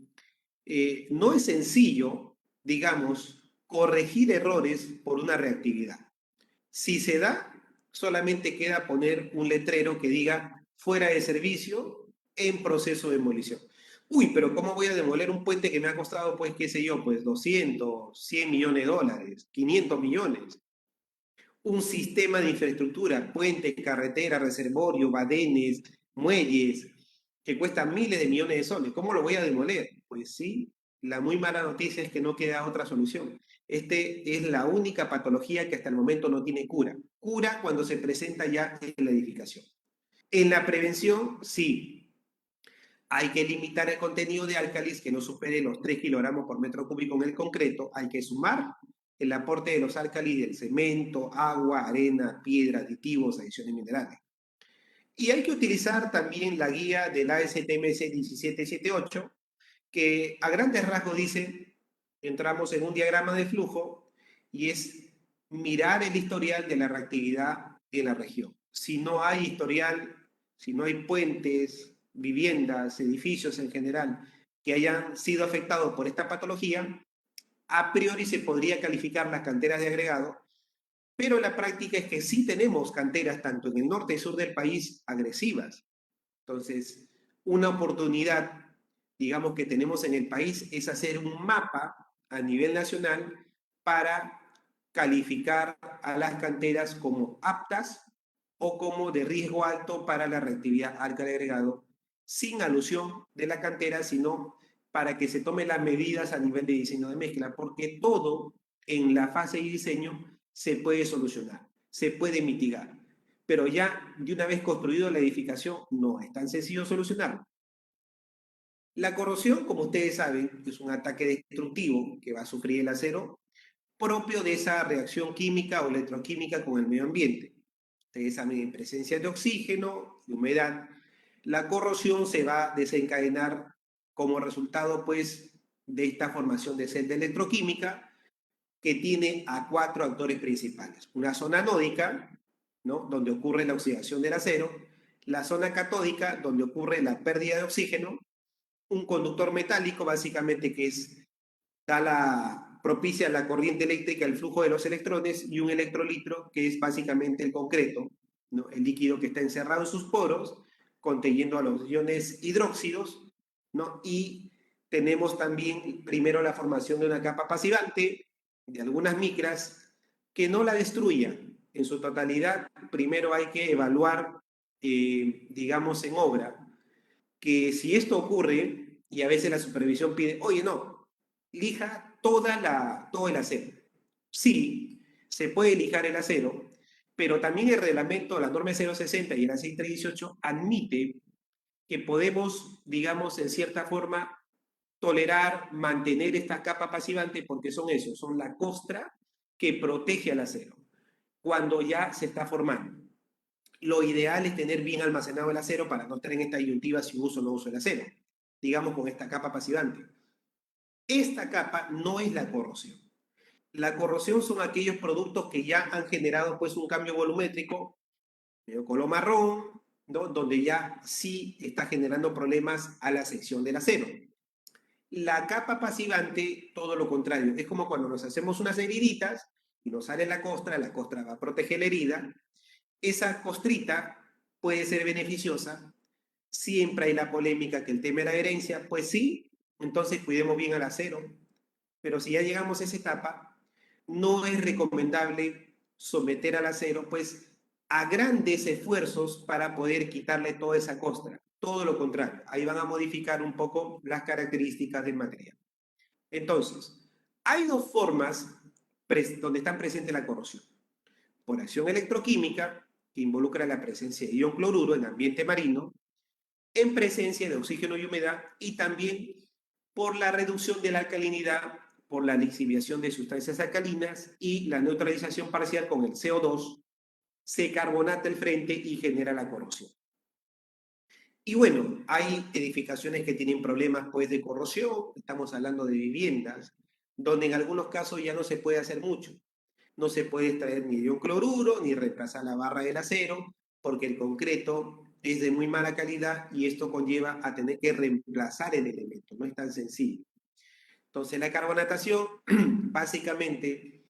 no es sencillo, digamos, corregir errores por una reactividad. Si se da, solamente queda poner un letrero que diga fuera de servicio en proceso de demolición. Uy, pero ¿cómo voy a demoler un puente que me ha costado, pues, qué sé yo, pues 200, 100 millones de dólares, 500 millones? Un sistema de infraestructura, puentes, carreteras, reservorios, badenes, muelles, que cuestan miles de millones de soles. ¿Cómo lo voy a demoler? Pues sí, la muy mala noticia es que no queda otra solución. Este es la única patología que hasta el momento no tiene cura. Cura cuando se presenta ya en la edificación. En la prevención, sí, hay que limitar el contenido de álcalis que no supere los 3 kilogramos por metro cúbico en el concreto. Hay que sumar el aporte de los álcalis del cemento, agua, arena, piedra, aditivos, adiciones minerales. Y hay que utilizar también la guía del ASTMS 1778, que a grandes rasgos dice, entramos en un diagrama de flujo y es mirar el historial de la reactividad en la región. Si no hay historial, si no hay puentes, viviendas, edificios en general que hayan sido afectados por esta patología, a priori se podría calificar las canteras de agregado, pero la práctica es que sí tenemos canteras tanto en el norte y sur del país agresivas. Entonces, una oportunidad, digamos, que tenemos en el país es hacer un mapa a nivel nacional para calificar a las canteras como aptas o como de riesgo alto para la reactividad álcali agregado, sin alusión de la cantera, sino para que se tomen las medidas a nivel de diseño de mezcla, porque todo en la fase de diseño se puede solucionar, se puede mitigar. Pero ya de una vez construido la edificación, no es tan sencillo solucionarlo. La corrosión, como ustedes saben, es un ataque destructivo que va a sufrir el acero propio de esa reacción química o electroquímica con el medio ambiente. Ustedes saben, en presencia de oxígeno y humedad, la corrosión se va a desencadenar como resultado, pues, de esta formación de celda electroquímica que tiene a 4 actores principales. Una zona anódica, ¿no?, donde ocurre la oxidación del acero, la zona catódica, donde ocurre la pérdida de oxígeno, un conductor metálico, básicamente, que es, propicia la corriente eléctrica, el flujo de los electrones, y un electrolitro, que es básicamente el concreto, ¿no?, el líquido que está encerrado en sus poros, conteniendo a los iones hidróxidos, ¿no? Y tenemos también primero la formación de una capa pasivante de algunas micras que no la destruya en su totalidad. Primero hay que evaluar, digamos, en obra, que si esto ocurre, y a veces la supervisión pide, oye, no, lija todo el acero. Sí, se puede lijar el acero, pero también el reglamento, la norma 060 y la 618 admite que podemos, digamos, en cierta forma, tolerar, mantener esta capa pasivante, porque son eso, son la costra que protege al acero cuando ya se está formando. Lo ideal es tener bien almacenado el acero para no estar en esta disyuntiva si uso o no uso el acero, digamos con esta capa pasivante. Esta capa no es la corrosión. La corrosión son aquellos productos que ya han generado pues un cambio volumétrico, medio color marrón, ¿no? Donde ya sí está generando problemas a la sección del acero. La capa pasivante, todo lo contrario, es como cuando nos hacemos unas heriditas y nos sale la costra va a proteger la herida, esa costrita puede ser beneficiosa. Siempre hay la polémica que el tema de la herencia, pues sí, entonces cuidemos bien al acero, pero si ya llegamos a esa etapa, no es recomendable someter al acero, pues, a grandes esfuerzos para poder quitarle toda esa costra. Todo lo contrario, ahí van a modificar un poco las características del material. Entonces, hay dos formas donde está presente la corrosión. Por acción electroquímica, que involucra la presencia de ion cloruro en ambiente marino, en presencia de oxígeno y humedad, y también por la reducción de la alcalinidad, por la lixiviación de sustancias alcalinas y la neutralización parcial con el CO2, se carbonata el frente y genera la corrosión. Y bueno, hay edificaciones que tienen problemas pues de corrosión, estamos hablando de viviendas, donde en algunos casos ya no se puede hacer mucho. No se puede extraer ni ion cloruro ni reemplazar la barra del acero, porque el concreto es de muy mala calidad y esto conlleva a tener que reemplazar el elemento, no es tan sencillo. Entonces la carbonatación, básicamente,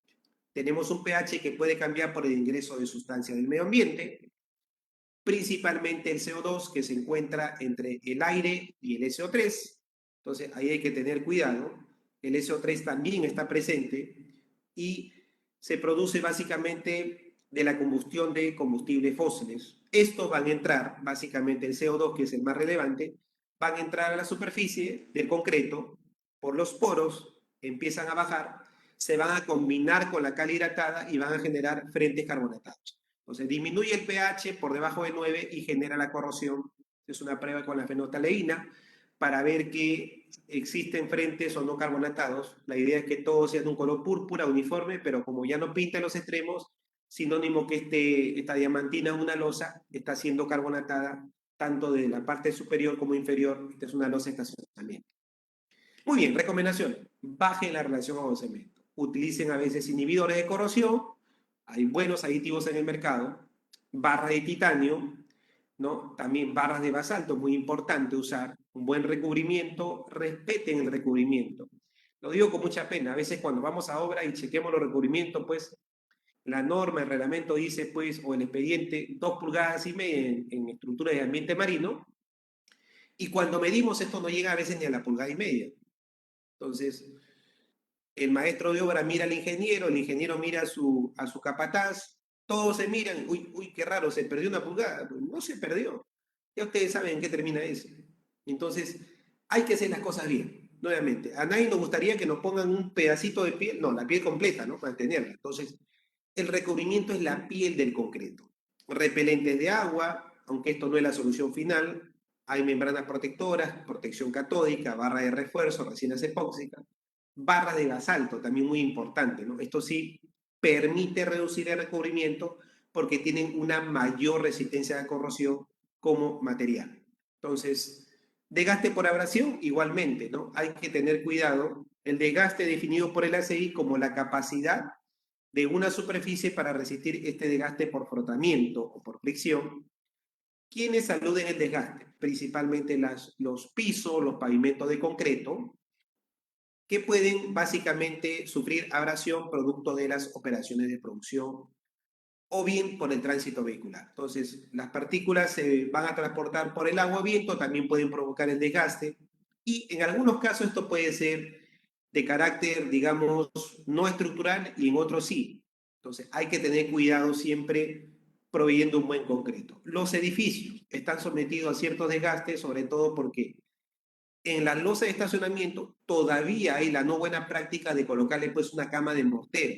tenemos un pH que puede cambiar por el ingreso de sustancias del medio ambiente, principalmente el CO2 que se encuentra entre el aire y el SO3. Entonces ahí hay que tener cuidado. El SO3 también está presente y se produce básicamente de la combustión de combustibles fósiles. Estos van a entrar, básicamente el CO2, que es el más relevante, van a entrar a la superficie del concreto por los poros, empiezan a bajar, se van a combinar con la cal hidratada y van a generar frentes carbonatados. Entonces disminuye el pH por debajo de 9 y genera la corrosión. Es una prueba con la fenolftaleína para ver que existen frentes o no carbonatados. La idea es que todo sea de un color púrpura uniforme, pero como ya no pinta en los extremos, sinónimo que esta diamantina, una losa, está siendo carbonatada tanto de la parte superior como inferior. Esta es una losa de estacionamiento. Muy bien, recomendación. Bajen la relación agua-cemento. Utilicen a veces inhibidores de corrosión. Hay buenos aditivos en el mercado. Barra de titanio, ¿no? También barras de basalto, muy importante usar. Un buen recubrimiento. Respeten el recubrimiento. Lo digo con mucha pena. A veces cuando vamos a obra y chequemos los recubrimientos, pues la norma, el reglamento dice, pues, o el expediente, 2,5 pulgadas en estructura de ambiente marino. Y cuando medimos esto no llega a veces ni a la 1,5 pulgadas. Entonces, el maestro de obra mira al ingeniero, el ingeniero mira a su capataz, todos se miran, uy, uy, qué raro, se perdió 1 pulgada. Pues no se perdió. Ya ustedes saben en qué termina eso. Entonces, hay que hacer las cosas bien. Nuevamente, a nadie nos gustaría que nos pongan un pedacito de piel, no, la piel completa, ¿no? Mantenerla. Entonces, el recubrimiento es la piel del concreto. Repelentes de agua, aunque esto no es la solución final, hay membranas protectoras, protección catódica, barra de refuerzo, resinas epóxicas, barras de basalto, también muy importante, ¿no? Esto sí permite reducir el recubrimiento porque tienen una mayor resistencia a corrosión como material. Entonces, desgaste por abrasión, igualmente, ¿no? Hay que tener cuidado. El desgaste definido por el ACI como la capacidad de una superficie para resistir este desgaste por frotamiento o por fricción. ¿Quiénes aluden el desgaste? Principalmente los pisos, los pavimentos de concreto, que pueden básicamente sufrir abrasión producto de las operaciones de producción o bien por el tránsito vehicular. Entonces, las partículas se van a transportar por el agua o viento, también pueden provocar el desgaste, y en algunos casos esto puede ser de carácter, digamos, no estructural y en otros sí. Entonces, hay que tener cuidado siempre proveyendo un buen concreto. Los edificios están sometidos a ciertos desgastes, sobre todo porque en las losas de estacionamiento todavía hay la no buena práctica de colocarle pues una cama de mortero.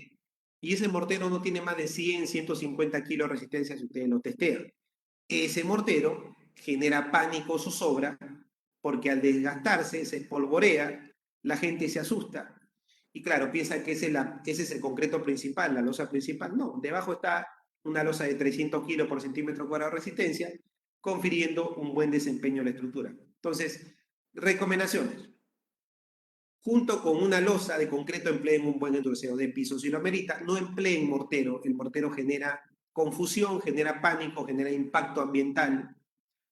Y ese mortero no tiene más de 100, 150 kilos de resistencia si ustedes lo testean. Ese mortero genera pánico, zozobra, porque al desgastarse se espolvorea, la gente se asusta. Y claro, piensa que ese es el concreto principal, la losa principal. No, debajo está una losa de 300 kilos por centímetro cuadrado de resistencia, confiriendo un buen desempeño a la estructura. Entonces, recomendaciones. Junto con una losa de concreto empleen un buen endurecedor de piso si lo amerita. No empleen mortero. El mortero genera confusión, genera pánico, genera impacto ambiental,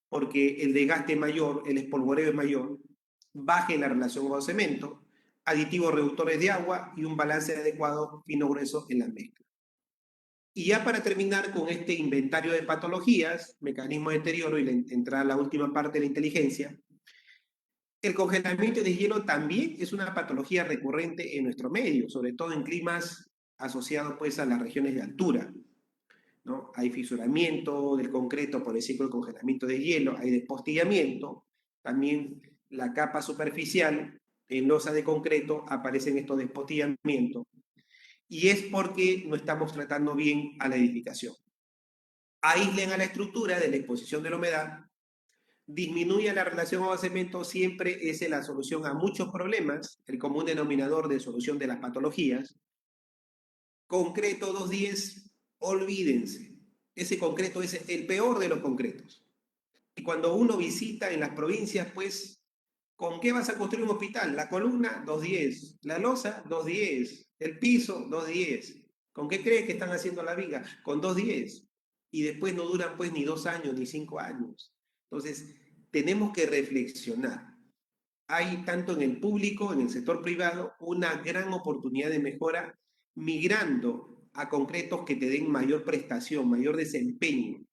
porque el desgaste es mayor, el espolvoreo es mayor, baje la relación con cemento, aditivos reductores de agua y un balance adecuado fino-grueso en la mezcla. Y ya para terminar con este inventario de patologías, mecanismo de deterioro y entrar a la última parte de la inteligencia, el congelamiento de hielo también es una patología recurrente en nuestro medio, sobre todo en climas asociados pues a las regiones de altura, ¿no? Hay fisuramiento del concreto por el ciclo de congelamiento de hielo, hay despostillamiento, también la capa superficial en losa de concreto aparecen estos despostillamientos, y es porque no estamos tratando bien a la edificación. Aíslen a la estructura de la exposición de la humedad, disminuye la relación agua-cemento, siempre es la solución a muchos problemas, el común denominador de solución de las patologías. Concreto 210, olvídense. Ese concreto es el peor de los concretos. Y cuando uno visita en las provincias, pues, ¿con qué vas a construir un hospital? La columna, 210. La losa, 210. El piso, 210. ¿Con qué crees que están haciendo la viga? Con 210. Y después no duran pues ni 2 años ni 5 años. Entonces, tenemos que reflexionar. Hay tanto en el público, en el sector privado, una gran oportunidad de mejora migrando a concretos que te den mayor prestación, mayor desempeño,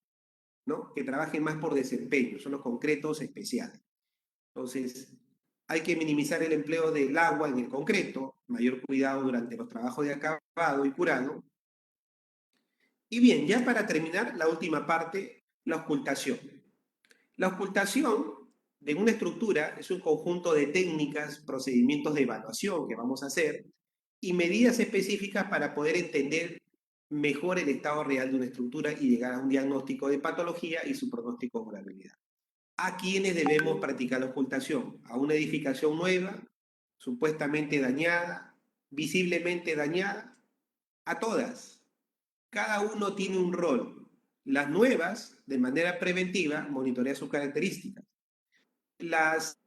¿no? Que trabajen más por desempeño, son los concretos especiales. Entonces, hay que minimizar el empleo del agua en el concreto, mayor cuidado durante los trabajos de acabado y curado. Y bien, ya para terminar, la última parte, la ocultación. La ocultación de una estructura es un conjunto de técnicas, procedimientos de evaluación que vamos a hacer y medidas específicas para poder entender mejor el estado real de una estructura y llegar a un diagnóstico de patología y su pronóstico de durabilidad. ¿A quiénes debemos practicar la ocultación? A una edificación nueva, supuestamente dañada, visiblemente dañada, a todas. Cada uno tiene un rol. Las nuevas, de manera preventiva, monitorean sus características. Las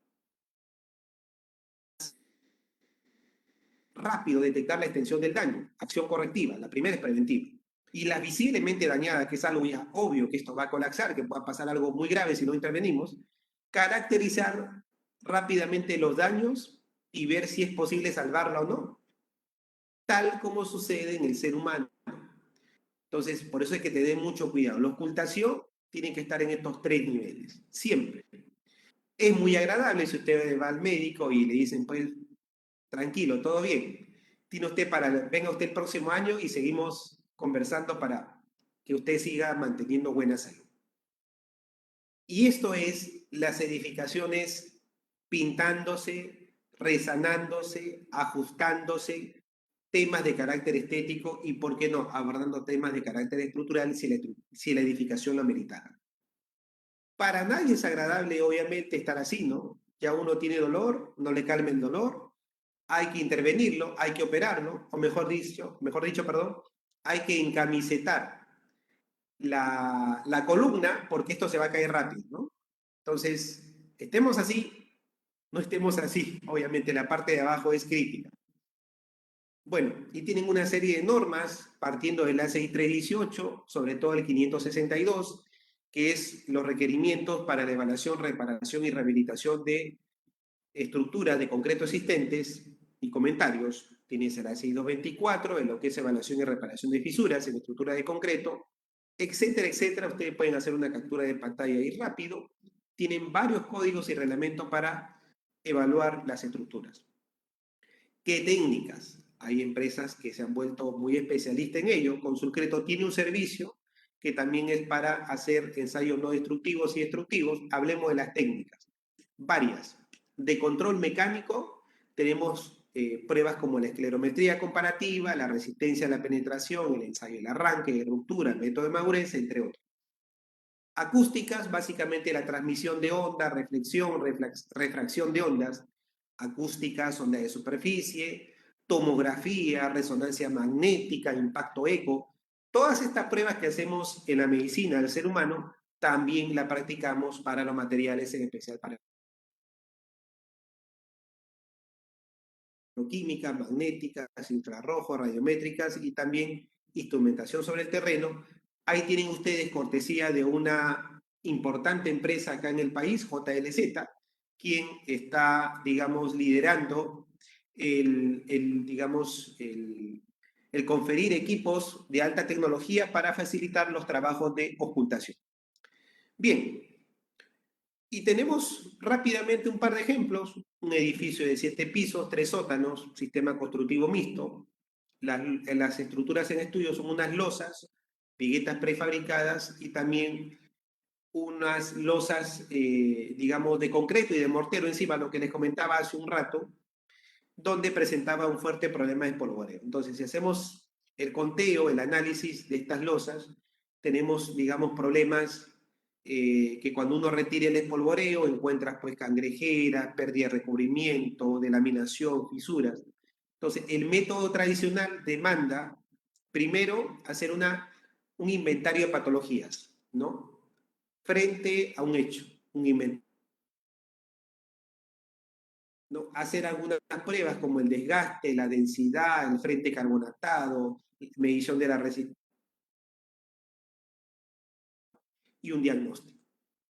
rápido detectar la extensión del daño, acción correctiva, la primera es preventiva. Y las visiblemente dañadas, que es algo ya obvio que esto va a colapsar, que pueda pasar algo muy grave si no intervenimos, caracterizar rápidamente los daños y ver si es posible salvarla o no, tal como sucede en el ser humano. Entonces, por eso hay que tener mucho cuidado. La ocultación tiene que estar en estos 3 niveles, siempre. Es muy agradable si usted va al médico y le dicen, pues, tranquilo, todo bien. Tiene usted venga usted el próximo año y seguimos conversando para que usted siga manteniendo buena salud. Y esto es las edificaciones pintándose, resanándose, ajustándose, temas de carácter estético y, ¿por qué no?, abordando temas de carácter estructural si la edificación lo ameritara. Para nadie es agradable, obviamente, estar así, ¿no? Ya uno tiene dolor, no le calme el dolor, hay que intervenirlo, hay que operarlo, o mejor dicho, perdón, hay que encamisetar la columna porque esto se va a caer rápido, ¿no? Entonces, estemos así, no estemos así. Obviamente la parte de abajo es crítica. Bueno, y tienen una serie de normas partiendo del ACI 318, sobre todo el 562, que es los requerimientos para la evaluación, reparación y rehabilitación de estructuras de concreto existentes y comentarios. tienes el ASI 224, en lo que es evaluación y reparación de fisuras en estructuras de concreto, etcétera, etcétera. Ustedes pueden hacer una captura de pantalla ahí rápido. Tienen varios códigos y reglamentos para evaluar las estructuras. ¿Qué técnicas? Hay empresas que se han vuelto muy especialistas en ello. Consulcreto tiene un servicio que también es para hacer ensayos no destructivos y destructivos. Hablemos de las técnicas. Varias. De control mecánico tenemos pruebas como la esclerometría comparativa, la resistencia a la penetración, el ensayo del arranque, de ruptura, el método de madurez, entre otros. Acústicas, básicamente la transmisión de ondas, refracción de ondas, acústicas, ondas de superficie, tomografía, resonancia magnética, impacto eco. Todas estas pruebas que hacemos en la medicina del ser humano, también la practicamos para los materiales, en especial para químicas, magnéticas, infrarrojos, radiométricas y también instrumentación sobre el terreno. Ahí tienen ustedes cortesía de una importante empresa acá en el país, JLZ, quien está, digamos, liderando digamos, el conferir equipos de alta tecnología para facilitar los trabajos de ocultación. Bien, y tenemos rápidamente un par de ejemplos. Un edificio de 7 pisos, 3 sótanos, sistema constructivo mixto. Las estructuras en estudio son unas losas, viguetas prefabricadas y también unas losas, digamos, de concreto y de mortero encima, lo que les comentaba hace un rato, donde presentaba un fuerte problema de polvoreo. Entonces, si hacemos el conteo, el análisis de estas losas, tenemos, digamos, problemas que cuando uno retira el espolvoreo encuentras pues cangrejeras, pérdida de recubrimiento, delaminación, fisuras. Entonces, el método tradicional demanda primero hacer un inventario de patologías, ¿no? Frente a un hecho, un inventario. ¿No? Hacer algunas pruebas como el desgaste, la densidad, el frente carbonatado, medición de la resistencia y un diagnóstico.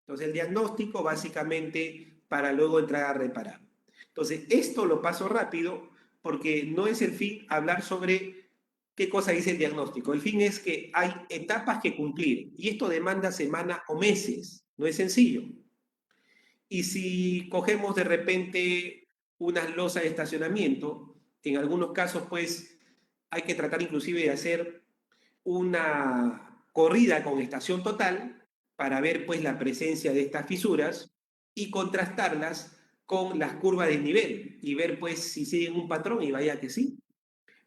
Entonces, el diagnóstico básicamente para luego entrar a reparar. Entonces, esto lo paso rápido porque no es el fin hablar sobre qué cosa dice el diagnóstico. El fin es que hay etapas que cumplir y esto demanda semanas o meses. No es sencillo. Y si cogemos de repente unas losas de estacionamiento, en algunos casos pues hay que tratar inclusive de hacer una corrida con estación total para ver pues la presencia de estas fisuras y contrastarlas con las curvas de nivel y ver pues si siguen un patrón y vaya que sí.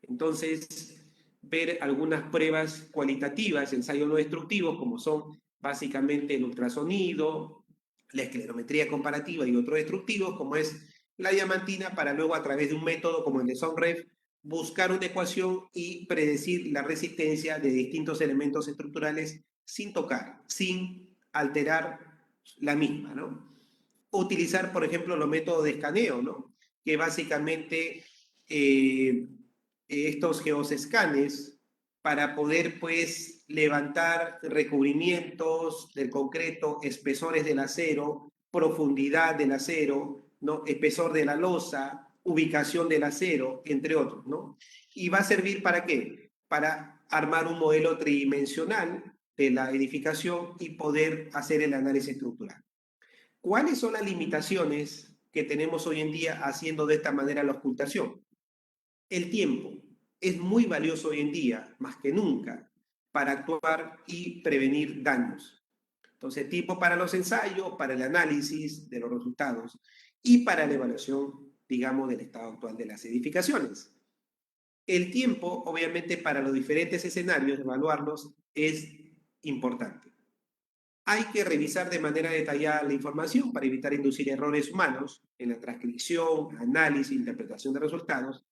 Entonces, ver algunas pruebas cualitativas, ensayos no destructivos, como son básicamente el ultrasonido, la esclerometría comparativa y otros destructivos, como es la diamantina, para luego a través de un método como el de SONREF, buscar una ecuación y predecir la resistencia de distintos elementos estructurales sin tocar, sin alterar la misma, ¿no? Utilizar, por ejemplo, los métodos de escaneo, ¿no? Que básicamente estos geosescanes para poder, pues, levantar recubrimientos del concreto, espesores del acero, profundidad del acero, ¿no? Espesor de la losa, ubicación del acero, entre otros, ¿no? Y va a servir para qué? Para armar un modelo tridimensional de la edificación y poder hacer el análisis estructural. ¿Cuáles son las limitaciones que tenemos hoy en día haciendo de esta manera la ocultación? El tiempo es muy valioso hoy en día, más que nunca, para actuar y prevenir daños. Entonces, tiempo para los ensayos, para el análisis de los resultados y para la evaluación, digamos, del estado actual de las edificaciones. El tiempo, obviamente, para los diferentes escenarios, evaluarlos, es importante. Hay que revisar de manera detallada la información para evitar inducir errores humanos en la transcripción, análisis, interpretación de resultados,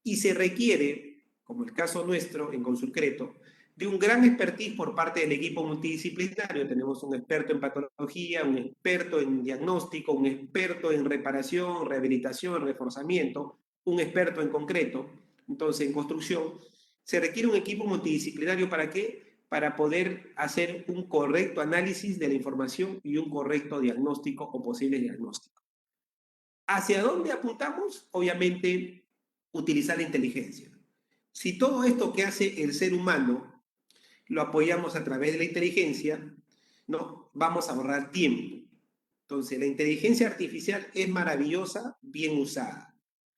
y se requiere, como el caso nuestro en Consulcreto, de un gran expertise por parte del equipo multidisciplinario. Tenemos un experto en patología, un experto en diagnóstico, un experto en reparación, rehabilitación, reforzamiento, un experto en concreto. Entonces, en construcción, se requiere un equipo multidisciplinario ¿para qué? Para poder hacer un correcto análisis de la información y un correcto diagnóstico o posible diagnóstico. ¿Hacia dónde apuntamos? Obviamente utilizar la inteligencia. Si todo esto que hace el ser humano lo apoyamos a través de la inteligencia, ¿no? Vamos a ahorrar tiempo. Entonces, la inteligencia artificial es maravillosa, bien usada.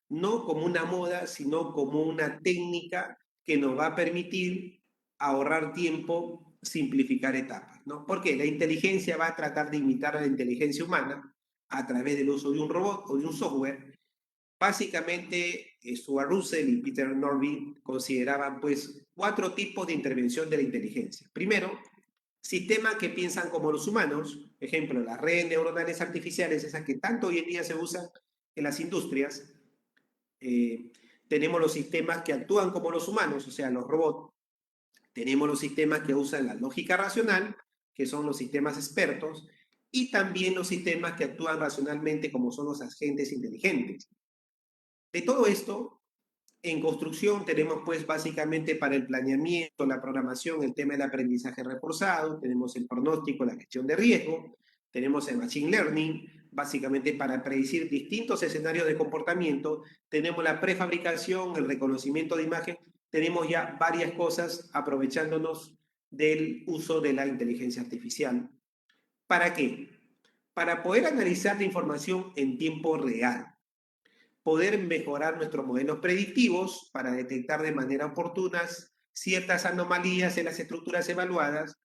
No como una moda, sino como una técnica que nos va a permitir ahorrar tiempo, simplificar etapas, ¿no? Porque la inteligencia va a tratar de imitar a la inteligencia humana a través del uso de un robot o de un software. Básicamente, Stuart Russell y Peter Norvig consideraban pues 4 tipos de intervención de la inteligencia. Primero, sistemas que piensan como los humanos, ejemplo, las redes neuronales artificiales, esas que tanto hoy en día se usan en las industrias. Tenemos los sistemas que actúan como los humanos, o sea, los robots. Tenemos los sistemas que usan la lógica racional, que son los sistemas expertos, y también los sistemas que actúan racionalmente, como son los agentes inteligentes. De todo esto, en construcción tenemos pues básicamente para el planeamiento, la programación, el tema del aprendizaje reforzado, tenemos el pronóstico, la gestión de riesgo, tenemos el machine learning, básicamente para predecir distintos escenarios de comportamiento, tenemos la prefabricación, el reconocimiento de imagen, tenemos ya varias cosas aprovechándonos del uso de la inteligencia artificial. ¿Para qué? Para poder analizar la información en tiempo real, poder mejorar nuestros modelos predictivos para detectar de manera oportuna ciertas anomalías en las estructuras evaluadas,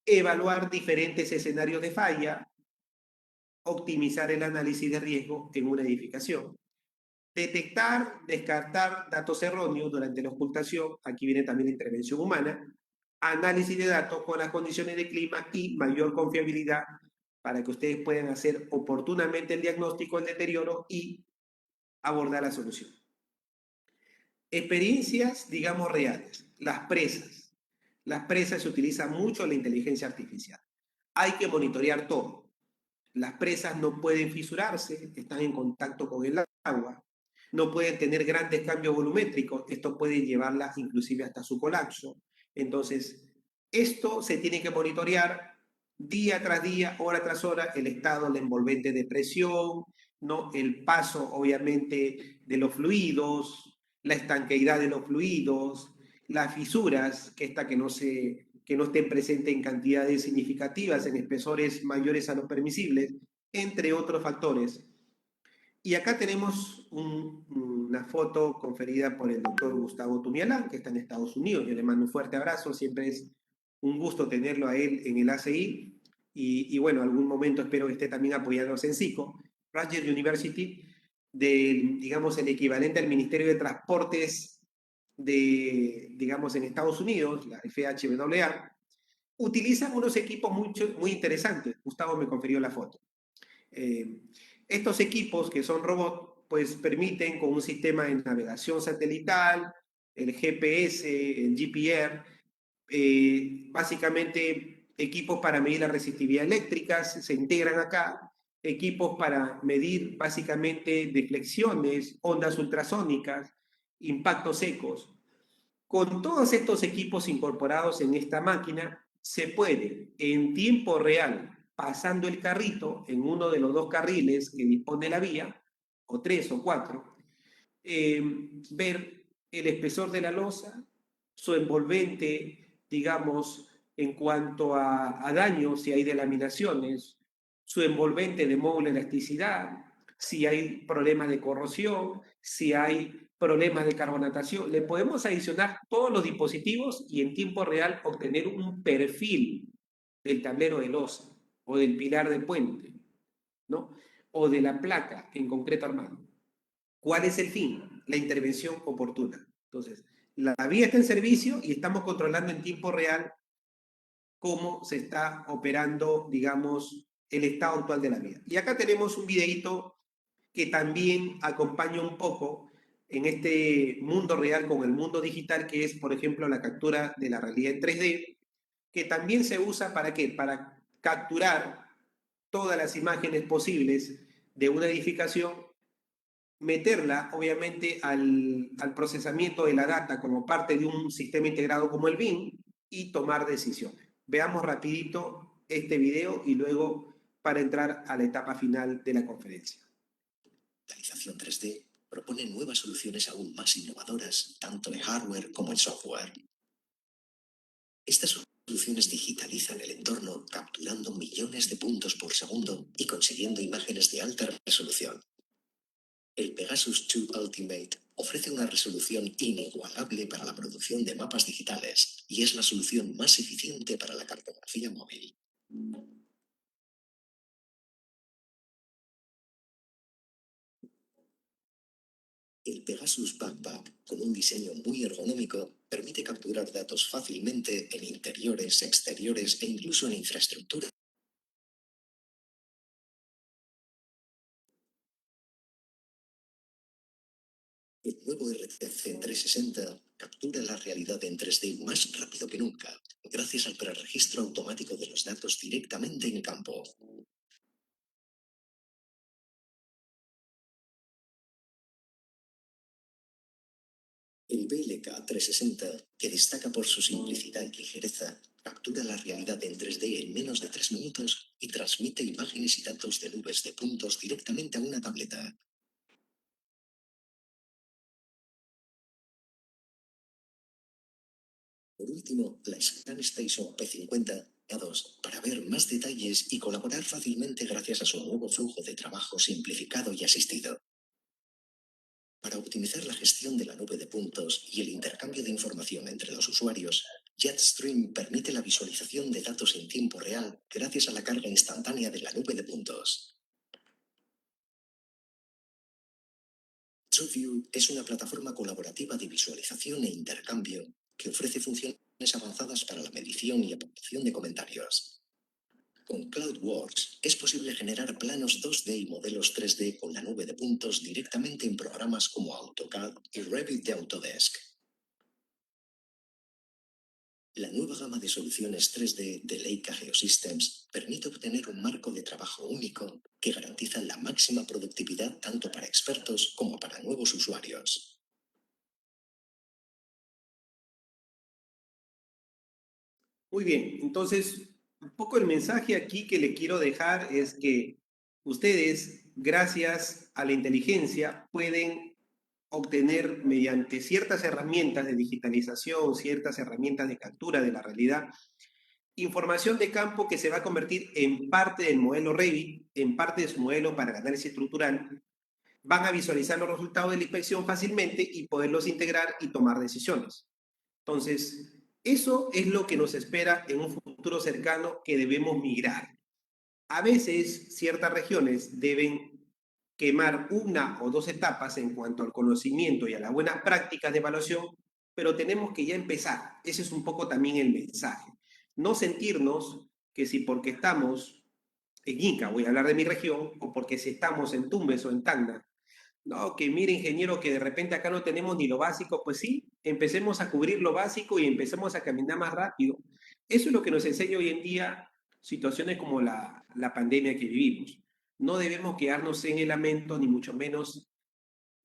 evaluar diferentes escenarios de falla, optimizar el análisis de riesgo en una edificación, detectar, descartar datos erróneos durante la ocultación, aquí viene también la intervención humana, análisis de datos con las condiciones de clima y mayor confiabilidad para que ustedes puedan hacer oportunamente el diagnóstico del deterioro y abordar la solución. Experiencias, digamos, reales. Las presas. Las presas se utiliza mucho la inteligencia artificial. Hay que monitorear todo. Las presas no pueden fisurarse, están en contacto con el agua, no pueden tener grandes cambios volumétricos, esto puede llevarlas inclusive hasta su colapso. Entonces, esto se tiene que monitorear día tras día, hora tras hora, el estado, la envolvente de presión, ¿no? El paso, obviamente, de los fluidos, la estanqueidad de los fluidos, las fisuras, que no estén presentes en cantidades significativas, en espesores mayores a los permisibles, entre otros factores. Y acá tenemos una foto conferida por el doctor Gustavo Tumialán, que está en Estados Unidos. Yo le mando un fuerte abrazo, siempre es un gusto tenerlo a él en el ACI. Y bueno, algún momento espero que esté también apoyándonos en SICO, Rutgers University, digamos, el equivalente al Ministerio de Transportes digamos, en Estados Unidos, la FHWA, utilizan unos equipos muy interesantes. Gustavo me confirió la foto. Estos equipos que son robots, pues permiten con un sistema de navegación satelital, el GPS, el GPR, básicamente equipos para medir la resistividad eléctrica, se integran acá, equipos para medir básicamente deflexiones, ondas ultrasónicas, impactos secos. Con todos estos equipos incorporados en esta máquina, se puede en tiempo real, pasando el carrito en uno de los 2 carriles que dispone la vía, o 3 o 4, ver el espesor de la losa, su envolvente, digamos, en cuanto a daños, si hay delaminaciones, su envolvente de móvil elasticidad, si hay problemas de corrosión, si hay problemas de carbonatación. Le podemos adicionar todos los dispositivos y en tiempo real obtener un perfil del tablero de losa o del pilar de puente, ¿no? O de la placa en concreto armado. ¿Cuál es el fin? La intervención oportuna. Entonces, la vía está en servicio y estamos controlando en tiempo real cómo se está operando, digamos, el estado actual de la vía. Y acá tenemos un videito que también acompaña un poco en este mundo real con el mundo digital, que es, por ejemplo, la captura de la realidad en 3D, que también se usa para qué? Para capturar todas las imágenes posibles de una edificación, meterla obviamente al procesamiento de la data como parte de un sistema integrado como el BIM y tomar decisiones. Veamos rapidito este video y luego para entrar a la etapa final de la conferencia. Realización 3D propone nuevas soluciones aún más innovadoras, tanto en hardware como en software. Estas soluciones digitalizan el entorno, capturando millones de puntos por segundo y consiguiendo imágenes de alta resolución. El Pegasus 2 Ultimate ofrece una resolución inigualable para la producción de mapas digitales y es la solución más eficiente para la cartografía móvil. El Pegasus Backpack, con un diseño muy ergonómico, permite capturar datos fácilmente en interiores, exteriores e incluso en infraestructura. El nuevo RTC 360 captura la realidad en 3D más rápido que nunca, gracias al preregistro automático de los datos directamente en campo. El BLK 360, que destaca por su simplicidad y ligereza, captura la realidad en 3D en menos de 3 minutos y transmite imágenes y datos de nubes de puntos directamente a una tableta. Por último, la ScanStation P50 A2 para ver más detalles y colaborar fácilmente gracias a su nuevo flujo de trabajo simplificado y asistido. Para optimizar la gestión de la nube de puntos y el intercambio de información entre los usuarios, Jetstream permite la visualización de datos en tiempo real gracias a la carga instantánea de la nube de puntos. TrueView es una plataforma colaborativa de visualización e intercambio que ofrece funciones avanzadas para la medición y aportación de comentarios. Con CloudWorks es posible generar planos 2D y modelos 3D con la nube de puntos directamente en programas como AutoCAD y Revit de Autodesk. La nueva gama de soluciones 3D de Leica Geosystems permite obtener un marco de trabajo único que garantiza la máxima productividad tanto para expertos como para nuevos usuarios. Muy bien, entonces, un poco el mensaje aquí que le quiero dejar es que ustedes, gracias a la inteligencia, pueden obtener mediante ciertas herramientas de digitalización, ciertas herramientas de captura de la realidad, información de campo que se va a convertir en parte del modelo Revit, en parte de su modelo para el análisis estructural. Van a visualizar los resultados de la inspección fácilmente y poderlos integrar y tomar decisiones. Entonces, eso es lo que nos espera en un futuro cercano que debemos migrar. A veces, ciertas regiones deben quemar una o dos etapas en cuanto al conocimiento y a las buenas prácticas de evaluación, pero tenemos que ya empezar. Ese es un poco también el mensaje. No sentirnos que si porque estamos en Ica, voy a hablar de mi región, o porque si estamos en Tumbes o en Tacna, no, que mire, ingeniero, que de repente acá no tenemos ni lo básico. Pues sí, empecemos a cubrir lo básico y empecemos a caminar más rápido. Eso es lo que nos enseña hoy en día situaciones como la pandemia que vivimos. No debemos quedarnos en el lamento, ni mucho menos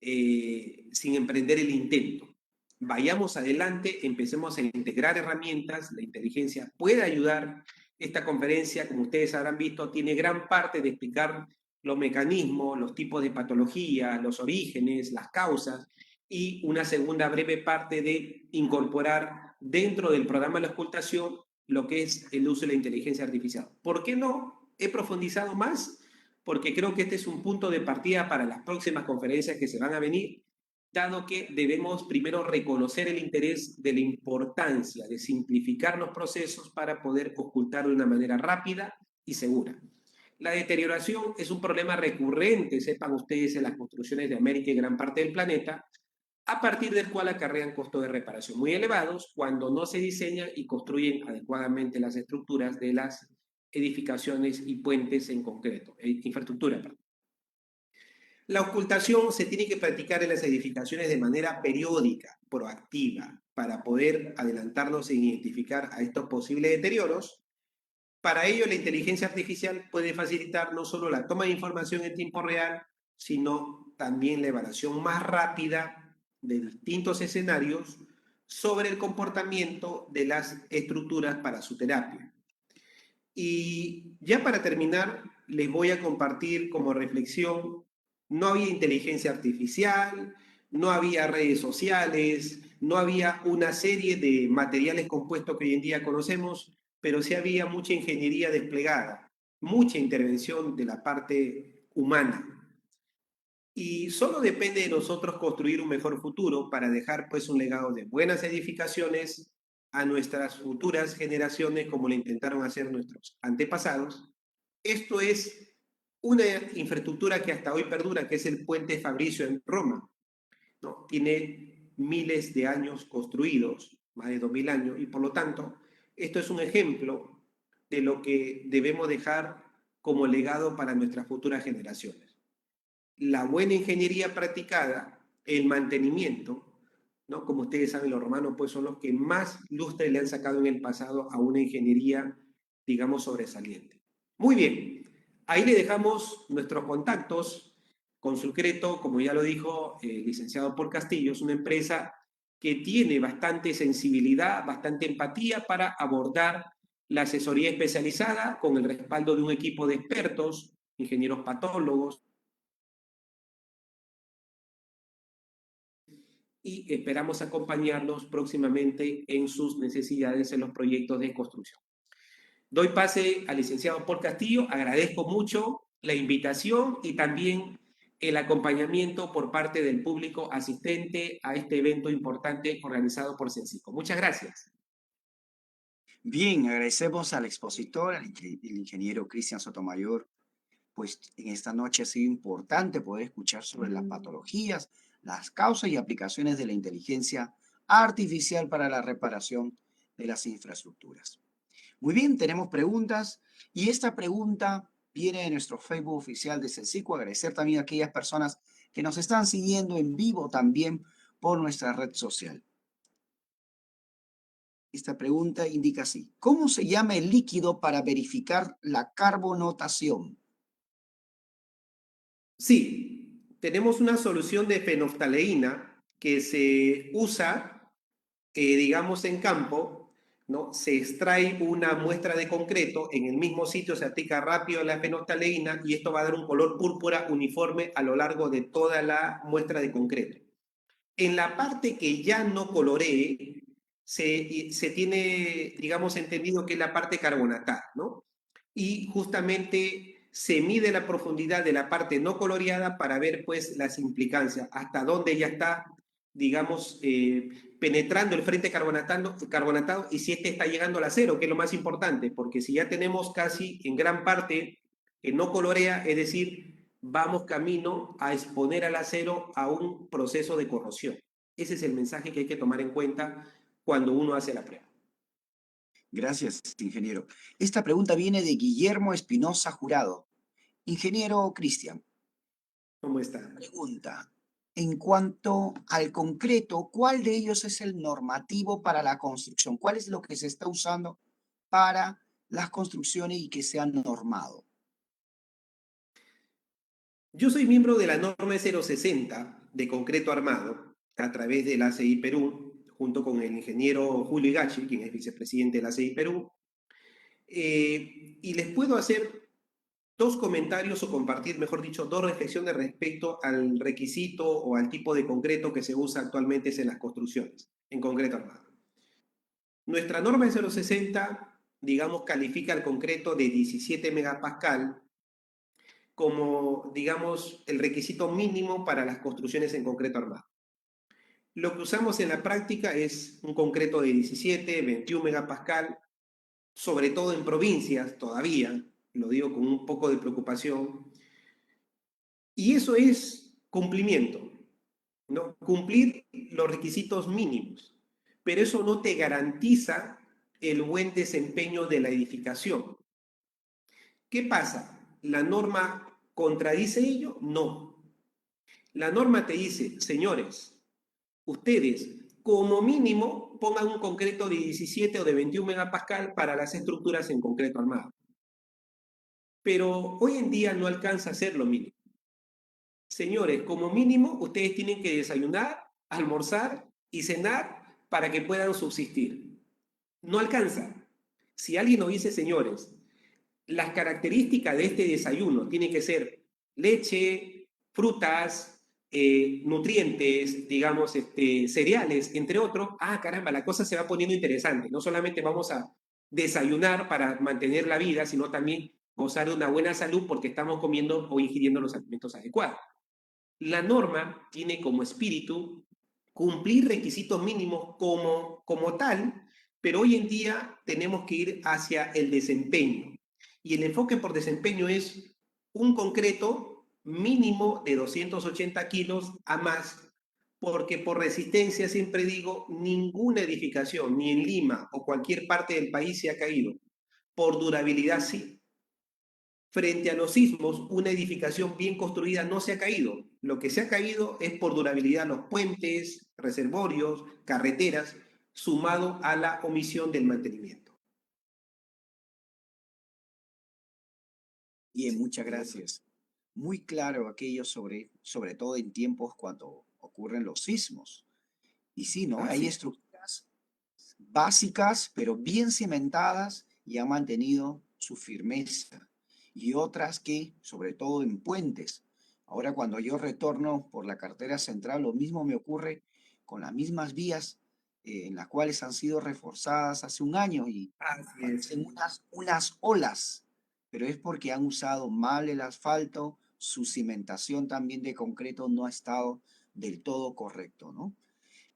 sin emprender el intento. Vayamos adelante, empecemos a integrar herramientas, la inteligencia puede ayudar. Esta conferencia, como ustedes habrán visto, tiene gran parte de explicar los mecanismos, los tipos de patología, los orígenes, las causas, y una segunda breve parte de incorporar dentro del programa de la ocultación lo que es el uso de la inteligencia artificial. ¿Por qué no he profundizado más? Porque creo que este es un punto de partida para las próximas conferencias que se van a venir, dado que debemos primero reconocer el interés de la importancia de simplificar los procesos para poder ocultar de una manera rápida y segura. La deterioración es un problema recurrente, sepan ustedes, en las construcciones de América y gran parte del planeta, a partir del cual acarrean costos de reparación muy elevados cuando no se diseñan y construyen adecuadamente las estructuras de las edificaciones y puentes en concreto, infraestructura. Perdón. La ocultación se tiene que practicar en las edificaciones de manera periódica, proactiva, para poder adelantarnos e identificar a estos posibles deterioros. Para ello, la inteligencia artificial puede facilitar no solo la toma de información en tiempo real, sino también la evaluación más rápida de distintos escenarios sobre el comportamiento de las estructuras para su terapia. Y ya para terminar, les voy a compartir como reflexión No había inteligencia artificial, no había redes sociales, no había una serie de materiales compuestos que hoy en día conocemos, pero sí había mucha ingeniería desplegada, mucha intervención de la parte humana. Y solo depende de nosotros construir un mejor futuro para dejar pues un legado de buenas edificaciones a nuestras futuras generaciones como lo intentaron hacer nuestros antepasados. Esto es una infraestructura que hasta hoy perdura, que es el puente Fabricio en Roma, ¿no? Tiene miles de años construidos, más de 2000 años, y por lo tanto, esto es un ejemplo de lo que debemos dejar como legado para nuestras futuras generaciones. La buena ingeniería practicada, el mantenimiento, ¿no? Como ustedes saben, los romanos pues son los que más lustre le han sacado en el pasado a una ingeniería, digamos, sobresaliente. Muy bien, ahí le dejamos nuestros contactos. Consulcreto, como ya lo dijo el licenciado Paul Castillo, es una empresa que tiene bastante sensibilidad, bastante empatía para abordar la asesoría especializada con el respaldo de un equipo de expertos, ingenieros patólogos, y esperamos acompañarlos próximamente en sus necesidades en los proyectos de construcción. Doy pase al licenciado Paul Castillo, agradezco mucho la invitación y también el acompañamiento por parte del público asistente a este evento importante organizado por Censico. Muchas gracias. Bien, agradecemos al expositor, el ingeniero Cristian Sotomayor, pues en esta noche ha sido importante poder escuchar sobre las patologías, las causas y aplicaciones de la inteligencia artificial para la reparación de las infraestructuras. Muy bien, tenemos preguntas y esta pregunta viene de nuestro Facebook oficial de Censico. Agradecer también a aquellas personas que nos están siguiendo en vivo también por nuestra red social. Esta pregunta indica así: ¿cómo se llama el líquido para verificar la carbonotación? Sí, tenemos una solución de fenoftaleína que se usa, digamos, en campo, ¿no? Se extrae una muestra de concreto, en el mismo sitio se aplica rápido la fenoftaleína y esto va a dar un color púrpura uniforme a lo largo de toda la muestra de concreto. En la parte que ya no coloree, se tiene, digamos, entendido que es la parte carbonatada, ¿no? Y justamente se mide la profundidad de la parte no coloreada para ver, pues, las implicancias, hasta dónde ya está, digamos, penetrando el frente carbonatado y si este está llegando al acero, que es lo más importante, porque si ya tenemos casi en gran parte que no colorea, es decir, vamos camino a exponer al acero a un proceso de corrosión. Ese es el mensaje que hay que tomar en cuenta cuando uno hace la prueba. Gracias, ingeniero. Esta pregunta viene de Guillermo Espinosa Jurado. Ingeniero Cristian, ¿Cómo está? pregunta: en cuanto al concreto, ¿cuál de ellos es el normativo para la construcción? ¿Cuál es lo que se está usando para las construcciones y que sea normado? Yo soy miembro de la norma 060 de concreto armado a través de la ACI Perú, junto con el ingeniero Julio Igachi, quien es vicepresidente de la ACI Perú. Y les puedo hacer dos comentarios o compartir, mejor dicho, dos reflexiones respecto al requisito o al tipo de concreto que se usa actualmente en las construcciones, en concreto armado. Nuestra norma 060, digamos, califica el concreto de 17 megapascal como, digamos, el requisito mínimo para las construcciones en concreto armado. Lo que usamos en la práctica es un concreto de 17, 21 megapascal, sobre todo en provincias todavía, lo digo con un poco de preocupación, y eso es cumplimiento, ¿no? Cumplir los requisitos mínimos, pero eso no te garantiza el buen desempeño de la edificación. ¿Qué pasa? ¿La norma contradice ello? No. La norma te dice, señores, ustedes como mínimo pongan un concreto de 17 o de 21 megapascal para las estructuras en concreto armado. Pero hoy en día no alcanza a ser lo mínimo. Señores, como mínimo ustedes tienen que desayunar, almorzar y cenar para que puedan subsistir. No alcanza. Si alguien nos dice, señores, las características de este desayuno tienen que ser leche, frutas, nutrientes, digamos, cereales, entre otros, caramba, la cosa se va poniendo interesante. No solamente vamos a desayunar para mantener la vida, sino también gozar de una buena salud porque estamos comiendo o ingiriendo los alimentos adecuados. La norma tiene como espíritu cumplir requisitos mínimos como tal, pero hoy en día tenemos que ir hacia el desempeño. Y el enfoque por desempeño es un concreto mínimo de 280 kilos a más, porque por resistencia, siempre digo, ninguna edificación, ni en Lima o cualquier parte del país se ha caído. Por durabilidad sí. Frente a los sismos, una edificación bien construida no se ha caído. Lo que se ha caído es por durabilidad los puentes, reservorios, carreteras, sumado a la omisión del mantenimiento. Bien, muchas gracias. Muy claro aquello sobre todo en tiempos cuando ocurren los sismos. Y sí, ¿no? Hay Así. estructuras básicas, pero bien cimentadas y han mantenido su firmeza. Y otras que, sobre todo en puentes. Ahora cuando yo retorno por la carretera central, lo mismo me ocurre con las mismas vías en las cuales han sido reforzadas hace un año y Así es. parecen unas olas, pero es porque han usado mal el asfalto, su cimentación también de concreto no ha estado del todo correcto, ¿no?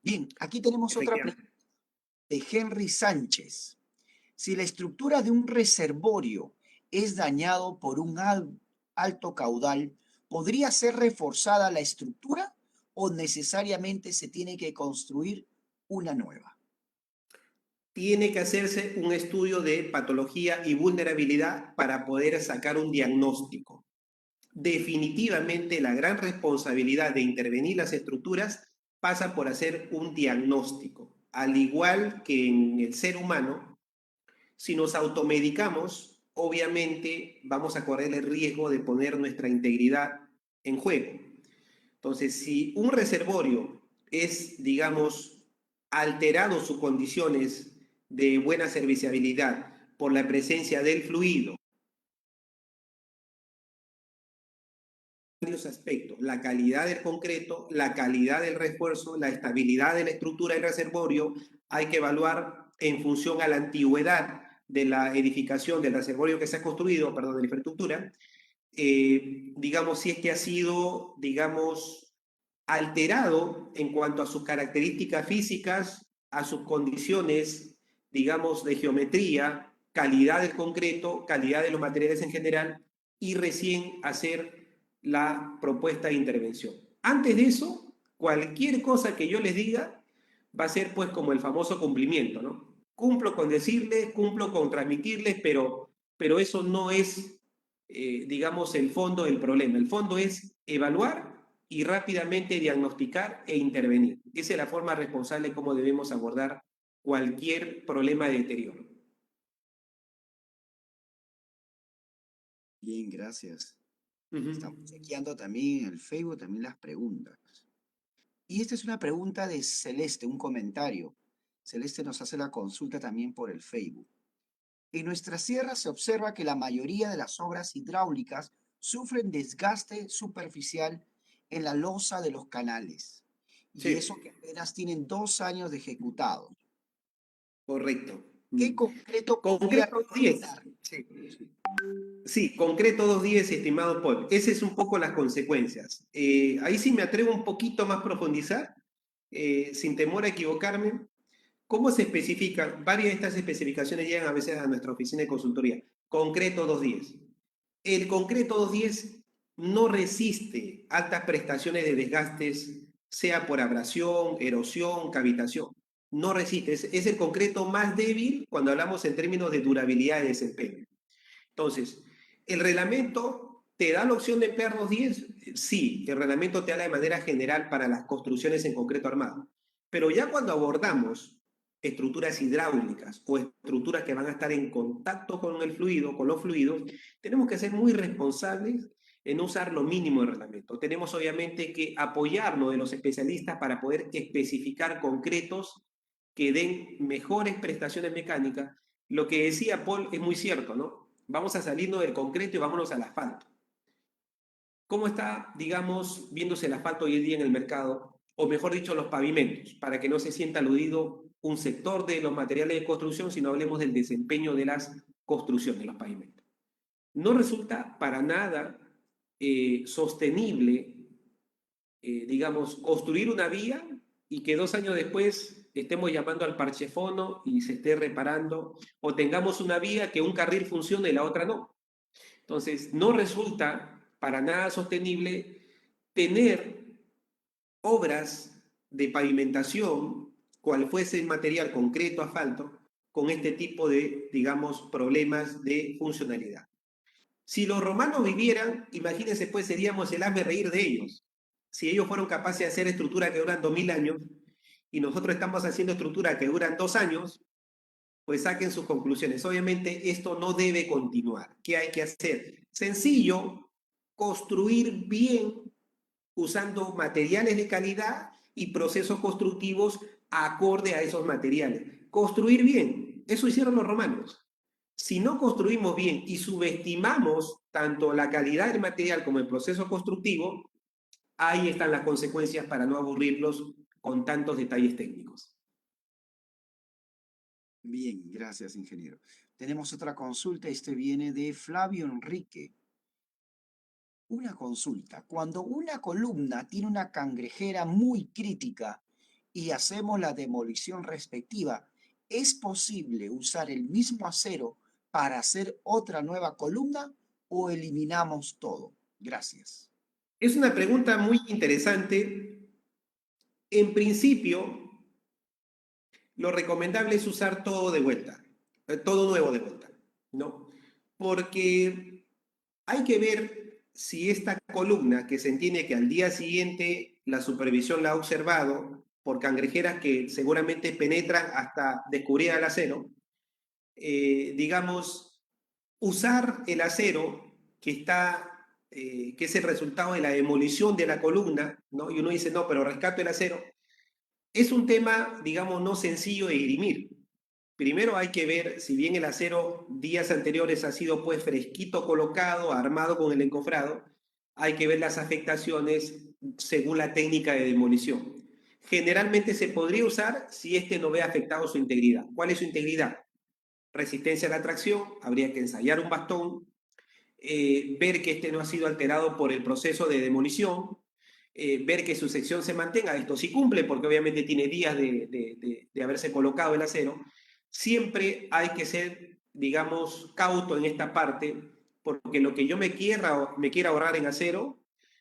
Bien, aquí tenemos otra pregunta Efectivamente. de Henry Sánchez. Si la estructura de un reservorio es dañado por un alto caudal, ¿podría ser reforzada la estructura o necesariamente se tiene que construir una nueva? Tiene que hacerse un estudio de patología y vulnerabilidad para poder sacar un diagnóstico. Definitivamente la gran responsabilidad de intervenir las estructuras pasa por hacer un diagnóstico. Al igual que en el ser humano, si nos automedicamos, obviamente vamos a correr el riesgo de poner nuestra integridad en juego. Entonces, si un reservorio es, digamos, alterado sus condiciones de buena serviciabilidad por la presencia del fluido, varios aspectos: la calidad del concreto, la calidad del refuerzo, la estabilidad de la estructura del reservorio. Hay que evaluar en función a la antigüedad de la edificación del reservorio que se ha construido, perdón, de la infraestructura, digamos, si es que ha sido, digamos, alterado en cuanto a sus características físicas, a sus condiciones, digamos, de geometría, calidad del concreto, calidad de los materiales en general, y recién hacer la propuesta de intervención. Antes de eso, cualquier cosa que yo les diga va a ser pues como el famoso cumplimiento, ¿no? Cumplo con decirles, cumplo con transmitirles, pero eso no es, digamos, el fondo del problema. El fondo es evaluar y rápidamente diagnosticar e intervenir. Esa es la forma responsable como debemos abordar cualquier problema de deterioro. Bien, gracias. Uh -huh. Estamos chequeando también en el Facebook también las preguntas. Y esta es una pregunta de Celeste, un comentario. Celeste nos hace la consulta también por el Facebook. En nuestra sierra se observa que la mayoría de las obras hidráulicas sufren desgaste superficial en la losa de los canales. Y Sí, eso que apenas tienen 2 años de ejecutado. correcto. ¿Qué concreto podría Concreto 10. recomendar? Sí. Sí, concreto 210, estimado Paul. Esa es un poco las consecuencias. Ahí sí me atrevo un poquito más a profundizar, sin temor a equivocarme. ¿Cómo se especifican? Varias de estas especificaciones llegan a veces a nuestra oficina de consultoría. Concreto 210. El concreto 210 no resiste altas prestaciones de desgastes, sea por abrasión, erosión, cavitación. No resiste. Es el concreto más débil cuando hablamos en términos de durabilidad de desempeño. Entonces, ¿el reglamento te da la opción de emplear 210? Sí, el reglamento te da de manera general para las construcciones en concreto armado. Pero ya cuando abordamos estructuras hidráulicas o estructuras que van a estar en contacto con el fluido, con los fluidos, tenemos que ser muy responsables en usar lo mínimo del reglamento. Tenemos obviamente que apoyarnos de los especialistas para poder especificar concretos que den mejores prestaciones mecánicas. Lo que decía Paul es muy cierto, ¿no? Vamos a salirnos del concreto y vámonos al asfalto. ¿Cómo está, digamos, viéndose el asfalto hoy en día en el mercado? O mejor dicho, los pavimentos, para que no se sienta aludido un sector de los materiales de construcción, sino hablemos del desempeño de las construcciones, de los pavimentos. No resulta para nada sostenible, digamos, construir una vía y que 2 años después estemos llamando al parchefono y se esté reparando, o tengamos una vía que un carril funcione y la otra no. Entonces, no resulta para nada sostenible tener obras de pavimentación, cual fuese el material concreto, asfalto, con este tipo de, digamos, problemas de funcionalidad. Si los romanos vivieran, imagínense, pues seríamos el hazme reír de ellos. Si ellos fueron capaces de hacer estructuras que duran 2000 años y nosotros estamos haciendo estructuras que duran 2 años, pues saquen sus conclusiones. Obviamente esto no debe continuar. ¿Qué hay que hacer? Sencillo, construir bien usando materiales de calidad y procesos constructivos acorde a esos materiales. Construir bien, eso hicieron los romanos. Si no construimos bien y subestimamos tanto la calidad del material como el proceso constructivo, ahí están las consecuencias para no aburrirlos con tantos detalles técnicos. Bien, gracias, ingeniero. Tenemos otra consulta. Este viene de Flavio Enrique. Una consulta. Cuando una columna tiene una cangrejera muy crítica y hacemos la demolición respectiva, ¿es posible usar el mismo acero para hacer otra nueva columna o eliminamos todo? Gracias. Es una pregunta muy interesante. En principio, lo recomendable es usar todo de vuelta, todo nuevo de vuelta, ¿no? Porque hay que ver si esta columna, que se entiende que al día siguiente la supervisión la ha observado por cangrejeras que seguramente penetran hasta descubrir el acero, digamos, usar el acero que está, que es el resultado de la demolición de la columna, ¿no? Y uno dice, no, pero rescato el acero. Es un tema, digamos, no sencillo de dirimir. Primero hay que ver si bien el acero días anteriores ha sido pues fresquito colocado, armado con el encofrado, hay que ver las afectaciones según la técnica de demolición. Generalmente se podría usar si este no ve afectado su integridad. ¿Cuál es su integridad? Resistencia a la tracción, habría que ensayar un bastón, ver que este no ha sido alterado por el proceso de demolición, ver que su sección se mantenga, esto sí cumple porque obviamente tiene días de haberse colocado el acero. Siempre hay que ser, digamos, cauto en esta parte, porque lo que yo me quiera ahorrar en acero,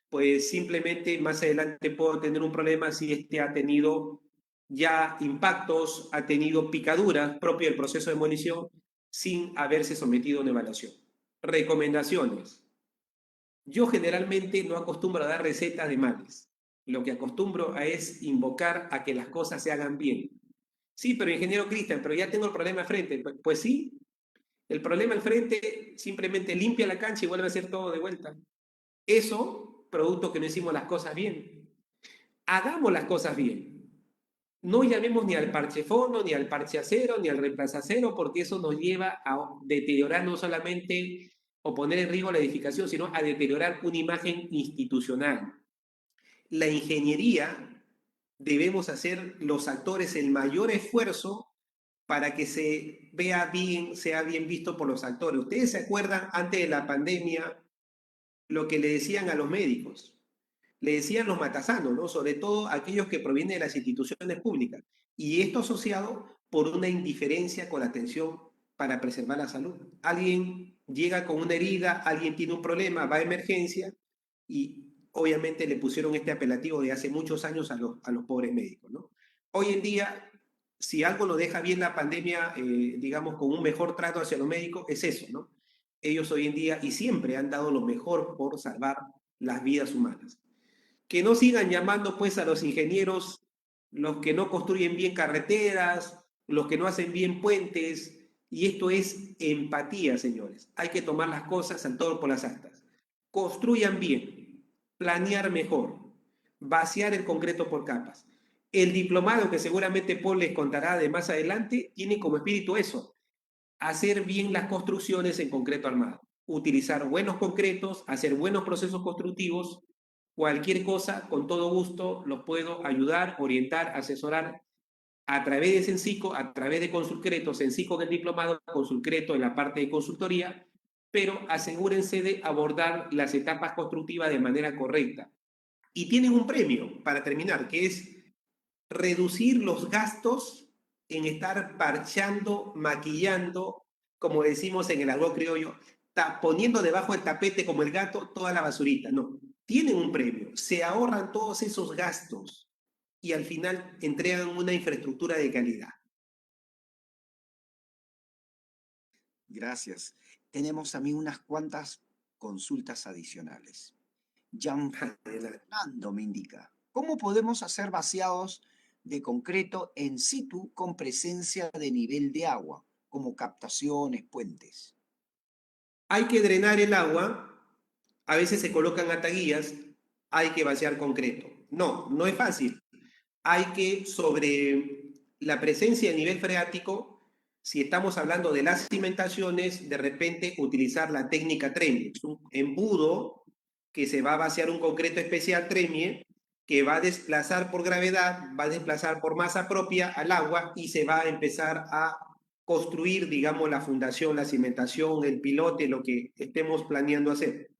pues simplemente más adelante puedo tener un problema si este ha tenido ya impactos, ha tenido picaduras propio del proceso de demolición sin haberse sometido a una evaluación. Recomendaciones. Yo generalmente no acostumbro a dar recetas de males. Lo que acostumbro a es invocar a que las cosas se hagan bien. Sí, pero ingeniero Cristian, pero ya tengo el problema al frente. Pues sí, el problema al frente simplemente limpia la cancha y vuelve a hacer todo de vuelta. Eso, producto que no hicimos las cosas bien. Hagamos las cosas bien. No llamemos ni al parchefono, ni al parcheacero, ni al reemplazacero, porque eso nos lleva a deteriorar no solamente o poner en riesgo la edificación, sino a deteriorar una imagen institucional. La ingeniería debemos hacer los actores el mayor esfuerzo para que se vea bien, sea bien visto por los actores. Ustedes se acuerdan antes de la pandemia lo que le decían a los médicos, le decían los matasanos, ¿no? Sobre todo aquellos que provienen de las instituciones públicas. Y esto asociado por una indiferencia con la atención para preservar la salud. Alguien llega con una herida, alguien tiene un problema, va a emergencia y obviamente le pusieron este apelativo de hace muchos años a los pobres médicos, ¿no? Hoy en día, si algo nos deja bien la pandemia, digamos, con un mejor trato hacia los médicos, es eso, ¿no? Ellos hoy en día y siempre han dado lo mejor por salvar las vidas humanas. Que no sigan llamando pues a los ingenieros los que no construyen bien carreteras, los que no hacen bien puentes, y esto es empatía, señores. Hay que tomar las cosas al toro por las astas. Construyan bien, planear mejor, vaciar el concreto por capas. El diplomado que seguramente Paul les contará de más adelante tiene como espíritu eso, hacer bien las construcciones en concreto armado. utilizar buenos concretos, hacer buenos procesos constructivos. Cualquier cosa, con todo gusto, los puedo ayudar, orientar, asesorar a través de Sensico, a través de Consulcreto, Sensico en el diplomado, Consulcreto en la parte de consultoría, pero asegúrense de abordar las etapas constructivas de manera correcta. Y tienen un premio para terminar, que es reducir los gastos en estar parchando, maquillando, como decimos en el argot criollo, poniendo debajo del tapete como el gato toda la basurita. No, tienen un premio, se ahorran todos esos gastos y al final entregan una infraestructura de calidad. Gracias. Tenemos también unas cuantas consultas adicionales. Gian Fernando me indica, ¿cómo podemos hacer vaciados de concreto en situ con presencia de nivel de agua, como captaciones, puentes? Hay que drenar el agua, a veces se colocan ataguillas, hay que vaciar concreto. No, no es fácil. Hay que, sobre la presencia de nivel freático, si estamos hablando de las cimentaciones, de repente utilizar la técnica Tremie. Es un embudo que se va a vaciar un concreto especial Tremie, que va a desplazar por gravedad, va a desplazar por masa propia al agua y se va a empezar a construir, digamos, la fundación, la cimentación, el pilote, lo que estemos planeando hacer.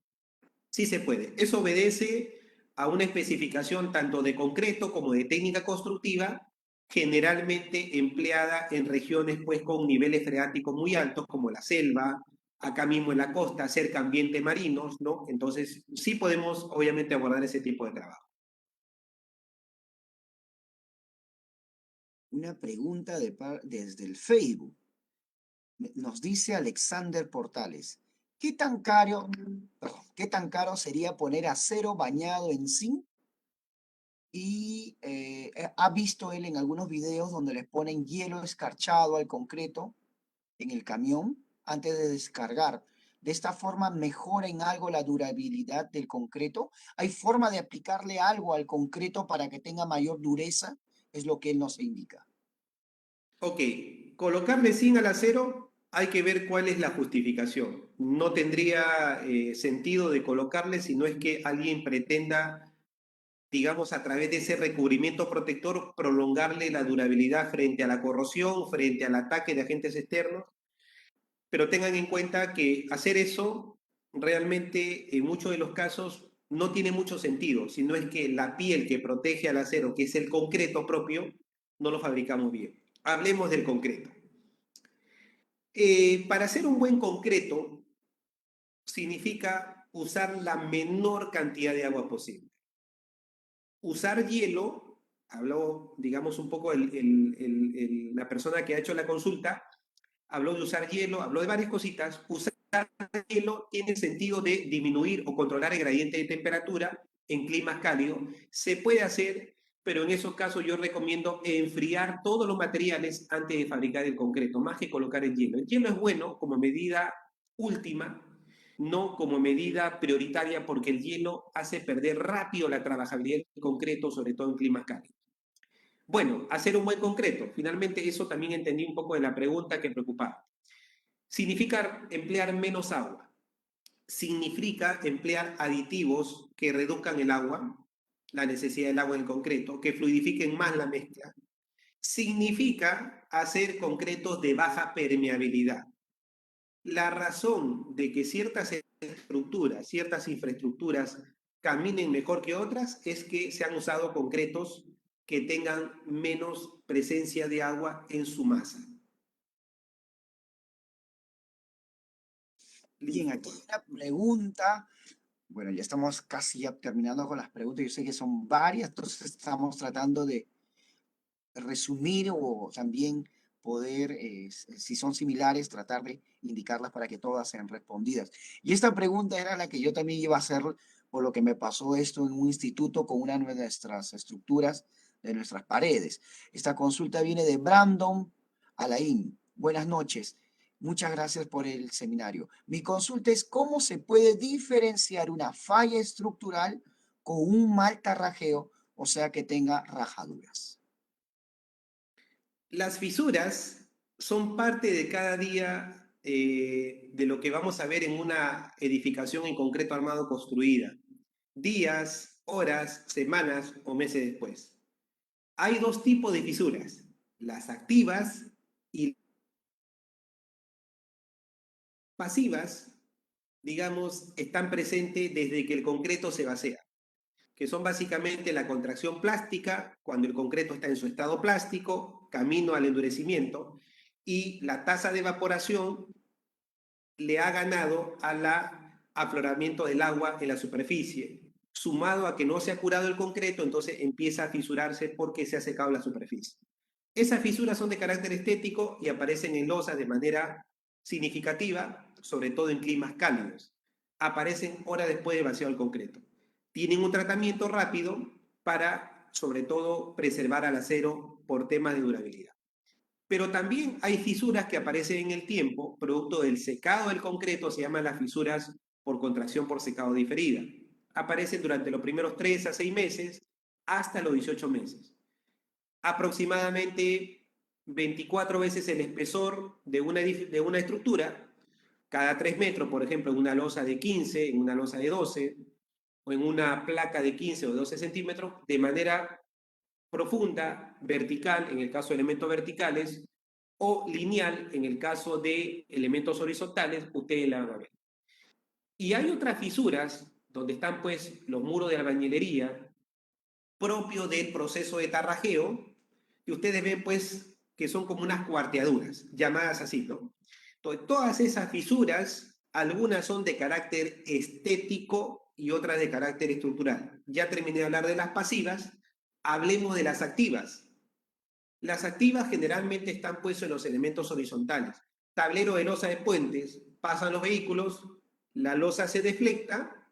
Sí se puede. Eso obedece a una especificación tanto de concreto como de técnica constructiva, generalmente empleada en regiones pues con niveles freáticos muy altos como la selva, acá mismo en la costa, cerca ambientes marinos, ¿no? Entonces sí podemos obviamente abordar ese tipo de trabajo. Una pregunta desde el Facebook. Nos dice Alexander Portales, ¿qué tan caro sería poner acero bañado en zinc? Y ha visto él en algunos videos donde les ponen hielo escarchado al concreto en el camión antes de descargar. De esta forma mejora en algo la durabilidad del concreto. ¿Hay forma de aplicarle algo al concreto para que tenga mayor dureza? Es lo que él nos indica. Ok, colocarle zinc al acero, hay que ver cuál es la justificación. No tendría sentido de colocarle si no es que alguien pretenda, digamos, a través de ese recubrimiento protector, prolongarle la durabilidad frente a la corrosión, frente al ataque de agentes externos. Pero tengan en cuenta que hacer eso realmente en muchos de los casos no tiene mucho sentido, sino es que la piel que protege al acero, que es el concreto propio, no lo fabricamos bien. Hablemos del concreto. Para hacer un buen concreto significa usar la menor cantidad de agua posible. Usar hielo, habló, digamos, un poco la persona que ha hecho la consulta, habló de usar hielo, habló de varias cositas. Usar hielo tiene el sentido de disminuir o controlar el gradiente de temperatura en climas cálidos. Se puede hacer, pero en esos casos yo recomiendo enfriar todos los materiales antes de fabricar el concreto, más que colocar el hielo. El hielo es bueno como medida última, no como medida prioritaria, porque el hielo hace perder rápido la trabajabilidad del concreto, sobre todo en climas cálidos. Bueno, hacer un buen concreto. Finalmente, eso también entendí un poco de la pregunta que preocupaba. Significa emplear menos agua. Significa emplear aditivos que reduzcan el agua, la necesidad del agua en el concreto, que fluidifiquen más la mezcla. Significa hacer concretos de baja permeabilidad. La razón de que ciertas estructuras, ciertas infraestructuras caminen mejor que otras es que se han usado concretos que tengan menos presencia de agua en su masa. Bien, aquí hay una pregunta. Bueno, ya estamos casi ya terminando con las preguntas. Yo sé que son varias, entonces estamos tratando de resumir o también poder, si son similares, tratar de indicarlas para que todas sean respondidas. Y esta pregunta era la que yo también iba a hacer, por lo que me pasó esto en un instituto con una de nuestras estructuras, de nuestras paredes. Esta consulta viene de Brandon Alain. Buenas noches. Muchas gracias por el seminario. Mi consulta es cómo se puede diferenciar una falla estructural con un mal tarrajeo, o sea, que tenga rajaduras. Las fisuras son parte de cada día de lo que vamos a ver en una edificación en concreto armado construida, días, horas, semanas o meses después. Hay dos tipos de fisuras, las activas y pasivas, digamos, están presentes desde que el concreto se vacía, que son básicamente la contracción plástica, cuando el concreto está en su estado plástico, camino al endurecimiento, y la tasa de evaporación le ha ganado al afloramiento del agua en la superficie, sumado a que no se ha curado el concreto, entonces empieza a fisurarse porque se ha secado la superficie. Esas fisuras son de carácter estético y aparecen en losas de manera significativa, sobre todo en climas cálidos. Aparecen horas después de vaciado el concreto. Tienen un tratamiento rápido para, sobre todo, preservar al acero por temas de durabilidad. Pero también hay fisuras que aparecen en el tiempo, producto del secado del concreto, se llaman las fisuras por contracción por secado diferida. Aparecen durante los primeros 3 a 6 meses hasta los 18 meses. Aproximadamente 24 veces el espesor de una estructura, cada 3 metros, por ejemplo, en una losa de 15, en una losa de 12, o en una placa de 15 o 12 centímetros, de manera profunda, vertical, en el caso de elementos verticales, o lineal, en el caso de elementos horizontales, ustedes la van a ver. Y hay otras fisuras, donde están pues los muros de albañilería, propio del proceso de tarrajeo, y ustedes ven pues que son como unas cuarteaduras, llamadas así, ¿no? Entonces, todas esas fisuras, algunas son de carácter estético y otras de carácter estructural. Ya terminé de hablar de las pasivas, hablemos de las activas. Las activas generalmente están puestas en los elementos horizontales. Tablero de losa de puentes, pasan los vehículos, la losa se deflecta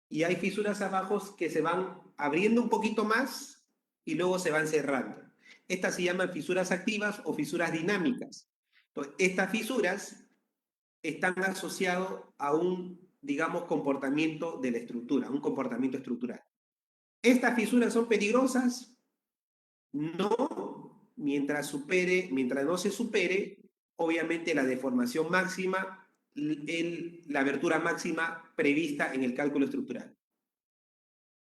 y hay fisuras abajo que se van abriendo un poquito más y luego se van cerrando. Estas se llaman fisuras activas o fisuras dinámicas. Entonces, estas fisuras están asociadas a un, digamos, comportamiento de la estructura, un comportamiento estructural. ¿Estas fisuras son peligrosas? No, mientras no se supere, obviamente la deformación máxima, la abertura máxima prevista en el cálculo estructural.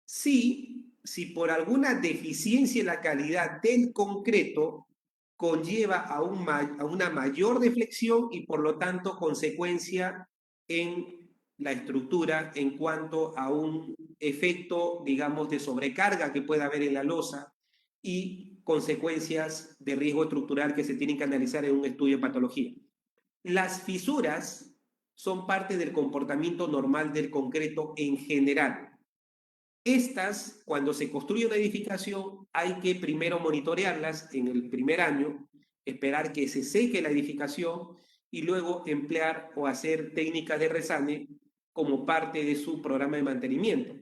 Sí, si por alguna deficiencia en la calidad del concreto conlleva a una mayor deflexión y por lo tanto consecuencia en la estructura en cuanto a un efecto, digamos, de sobrecarga que pueda haber en la losa y consecuencias de riesgo estructural que se tienen que analizar en un estudio de patología. Las fisuras son parte del comportamiento normal del concreto en general. Estas, cuando se construye una edificación, hay que primero monitorearlas en el primer año, esperar que se seque la edificación y luego emplear o hacer técnicas de resane como parte de su programa de mantenimiento.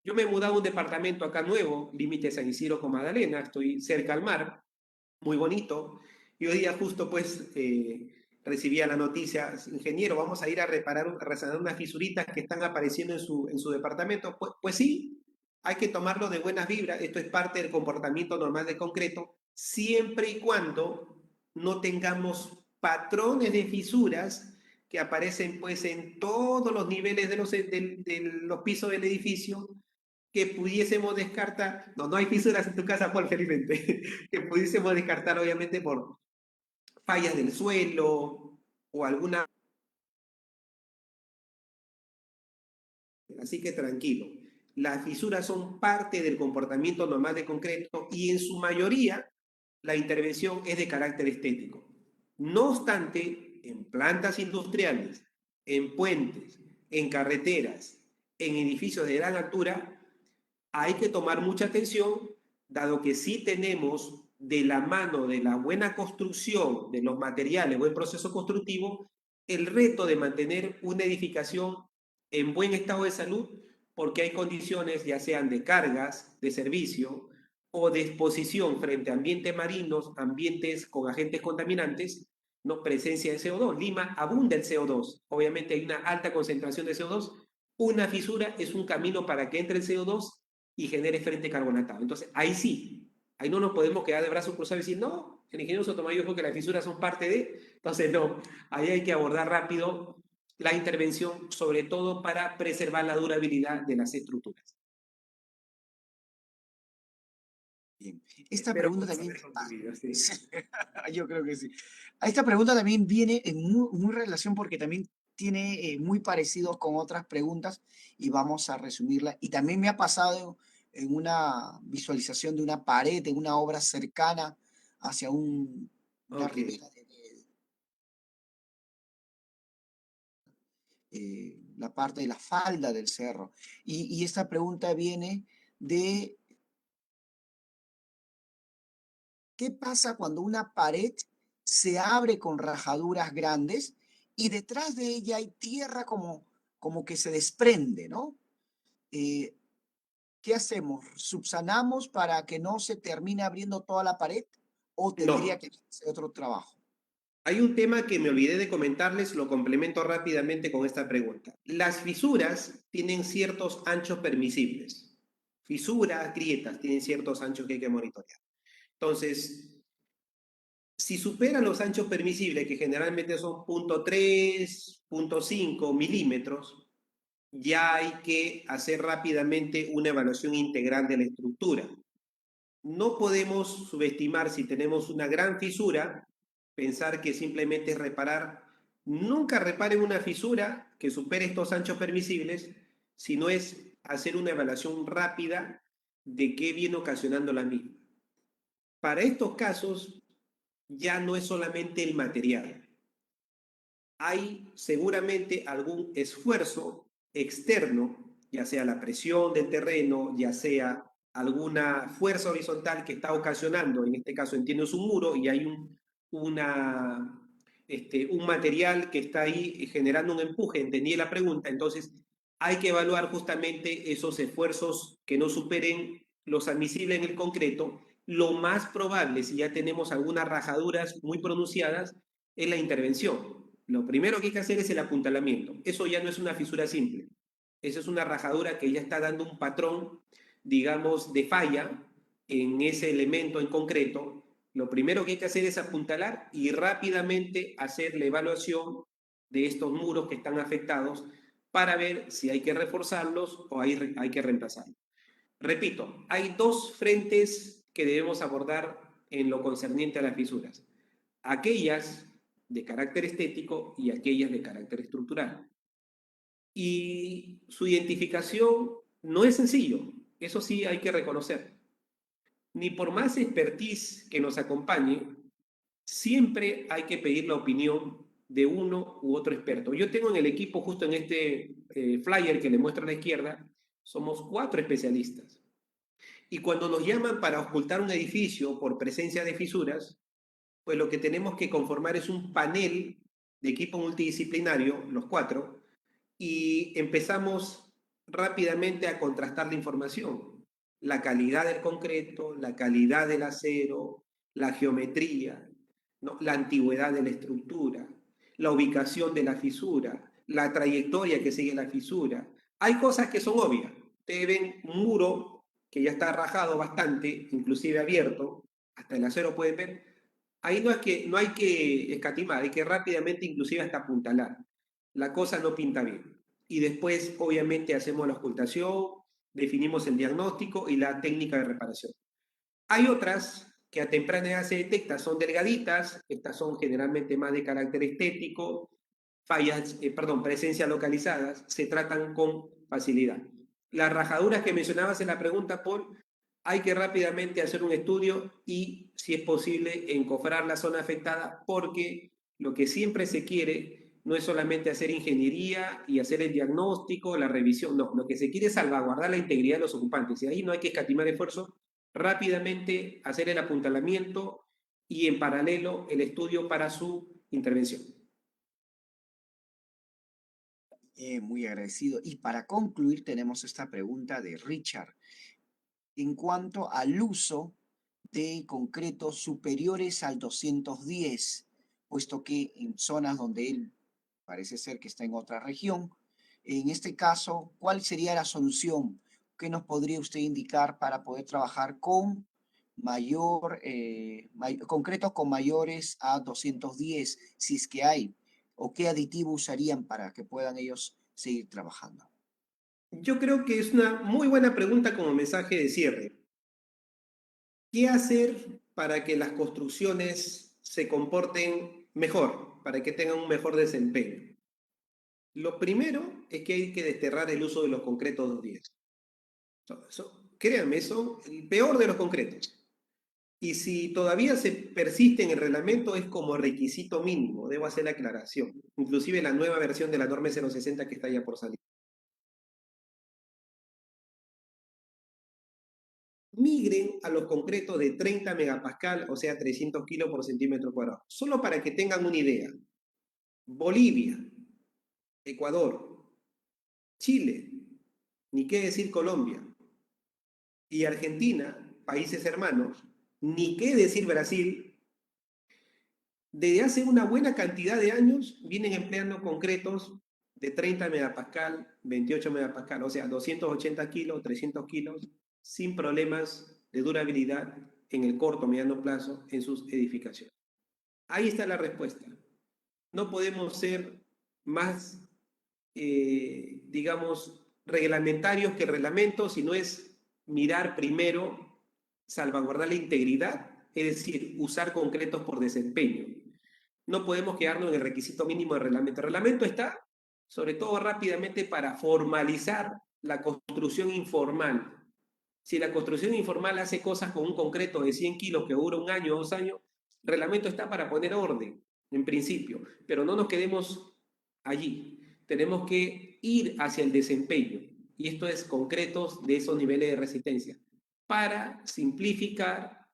Yo me he mudado a un departamento acá nuevo, límite San Isidro con Magdalena, estoy cerca al mar, muy bonito, y hoy día justo pues recibía la noticia, ingeniero, vamos a ir a resanar unas fisuritas que están apareciendo en su departamento. Pues sí, hay que tomarlo de buenas vibras, esto es parte del comportamiento normal del concreto, siempre y cuando no tengamos patrones de fisuras que aparecen pues en todos los niveles de los pisos del edificio, que pudiésemos descartar, no hay fisuras en tu casa, Paul, felizmente, que pudiésemos descartar obviamente por fallas del suelo o alguna. Así que tranquilo, las fisuras son parte del comportamiento normal de concreto y en su mayoría la intervención es de carácter estético. No obstante, en plantas industriales, en puentes, en carreteras, en edificios de gran altura, hay que tomar mucha atención, dado que sí tenemos de la mano de la buena construcción de los materiales, buen proceso constructivo, el reto de mantener una edificación en buen estado de salud, porque hay condiciones, ya sean de cargas, de servicio o de exposición frente a ambientes marinos, ambientes con agentes contaminantes, no presencia de CO2. Lima abunda el CO2, obviamente hay una alta concentración de CO2. Una fisura es un camino para que entre el CO2 y genere frente carbonatado. Entonces, ahí sí, Ahí no nos podemos quedar de brazos cruzados y decir, no, el ingeniero Sotomayor dijo que las fisuras son parte de... Entonces, no, ahí hay que abordar rápido la intervención, sobre todo para preservar la durabilidad de las estructuras. Bien. Esta Espero pregunta poder también, haber contribuido, sí. sí, yo creo que sí. Esta pregunta también viene en muy relación porque también tiene muy parecidos con otras preguntas y vamos a resumirla. Y también me ha pasado en una visualización de una pared, de una obra cercana hacia una Ok. ribera la parte de la falda del cerro. Y esta pregunta viene de ¿qué pasa cuando una pared se abre con rajaduras grandes y detrás de ella hay tierra como que se desprende, ¿no? Eh, ¿Qué hacemos? ¿Subsanamos para que no se termine abriendo toda la pared o tendría No, que hacer otro trabajo? hay un tema que me olvidé de comentarles, lo complemento rápidamente con esta pregunta. Las fisuras tienen ciertos anchos permisibles. Fisuras, grietas, tienen ciertos anchos que hay que monitorear. Entonces, si superan los anchos permisibles, que generalmente son 0.3, 0.5 milímetros, ya hay que hacer rápidamente una evaluación integral de la estructura. No podemos subestimar si tenemos una gran fisura, pensar que simplemente es reparar. Nunca reparen una fisura que supere estos anchos permisibles, sino es hacer una evaluación rápida de qué viene ocasionando la misma. Para estos casos, ya no es solamente el material. Hay seguramente algún esfuerzo externo, ya sea la presión del terreno, ya sea alguna fuerza horizontal que está ocasionando, en este caso entiendo es un muro y hay un material que está ahí generando un empuje, entendí la pregunta, entonces hay que evaluar justamente esos esfuerzos que no superen los admisibles en el concreto. Lo más probable, si ya tenemos algunas rajaduras muy pronunciadas, es la intervención. Lo primero que hay que hacer es el apuntalamiento. Eso ya no es una fisura simple. Eso es una rajadura que ya está dando un patrón, digamos, de falla en ese elemento en concreto. Lo primero que hay que hacer es apuntalar y rápidamente hacer la evaluación de estos muros que están afectados para ver si hay que reforzarlos o hay que reemplazarlos. Repito, hay dos frentes que debemos abordar en lo concerniente a las fisuras. Aquellas de carácter estético y aquellas de carácter estructural. Y su identificación no es sencillo, eso sí hay que reconocer. Ni por más expertise que nos acompañe, siempre hay que pedir la opinión de uno u otro experto. Yo tengo en el equipo, justo en este flyer que le muestro a la izquierda, somos 4 especialistas. Y cuando nos llaman para ocultar un edificio por presencia de fisuras, pues lo que tenemos que conformar es un panel de equipo multidisciplinario, los 4, y empezamos rápidamente a contrastar la información, la calidad del concreto, la calidad del acero, la geometría, ¿no? La antigüedad de la estructura, la ubicación de la fisura, la trayectoria que sigue la fisura. Hay cosas que son obvias. Ustedes ven un muro que ya está rajado bastante, inclusive abierto, hasta el acero pueden ver. Ahí no hay que escatimar, hay que rápidamente inclusive hasta apuntalar. La cosa no pinta bien. Y después, obviamente, hacemos la ocultación, definimos el diagnóstico y la técnica de reparación. Hay otras que a temprana edad se detectan, son delgaditas, estas son generalmente más de carácter estético, presencias localizadas, se tratan con facilidad. Las rajaduras que mencionabas en la pregunta, Paul, hay que rápidamente hacer un estudio y, si es posible, encofrar la zona afectada, porque lo que siempre se quiere no es solamente hacer ingeniería y hacer el diagnóstico, la revisión, no, lo que se quiere es salvaguardar la integridad de los ocupantes y ahí no hay que escatimar esfuerzo, rápidamente hacer el apuntalamiento y en paralelo el estudio para su intervención. Muy agradecido. Y para concluir, tenemos esta pregunta de Richard en cuanto al uso de concretos superiores al 210, puesto que en zonas donde él parece ser que está en otra región, en este caso, ¿cuál sería la solución? ¿Qué nos podría usted indicar para poder trabajar con concretos con mayores a 210, si es que hay, o qué aditivo usarían para que puedan ellos seguir trabajando. Yo creo que es una muy buena pregunta como mensaje de cierre. ¿Qué hacer para que las construcciones se comporten mejor, para que tengan un mejor desempeño? Lo primero es que hay que desterrar el uso de los concretos 210. Créanme, eso es el peor de los concretos. Y si todavía se persiste en el reglamento, es como requisito mínimo, debo hacer la aclaración. Inclusive la nueva versión de la norma 060 que está ya por salir. Migren a los concretos de 30 megapascal, o sea, 300 kilos por centímetro cuadrado. Solo para que tengan una idea. Bolivia, Ecuador, Chile, ni qué decir Colombia, y Argentina, países hermanos, ni qué decir Brasil, desde hace una buena cantidad de años vienen empleando concretos de 30 megapascal, 28 megapascal, o sea, 280 kilos, 300 kilos, sin problemas de durabilidad en el corto o mediano plazo en sus edificaciones. Ahí está la respuesta. No podemos ser más, digamos, reglamentarios que reglamentos, sino es mirar primero, salvaguardar la integridad, es decir, usar concretos por desempeño. No podemos quedarnos en el requisito mínimo del reglamento. El reglamento está, sobre todo rápidamente, para formalizar la construcción informal. Si la construcción informal hace cosas con un concreto de 100 kilos que dura un año o 2 años, el reglamento está para poner orden, en principio, pero no nos quedemos allí. Tenemos que ir hacia el desempeño, y esto es concretos de esos niveles de resistencia, para simplificar,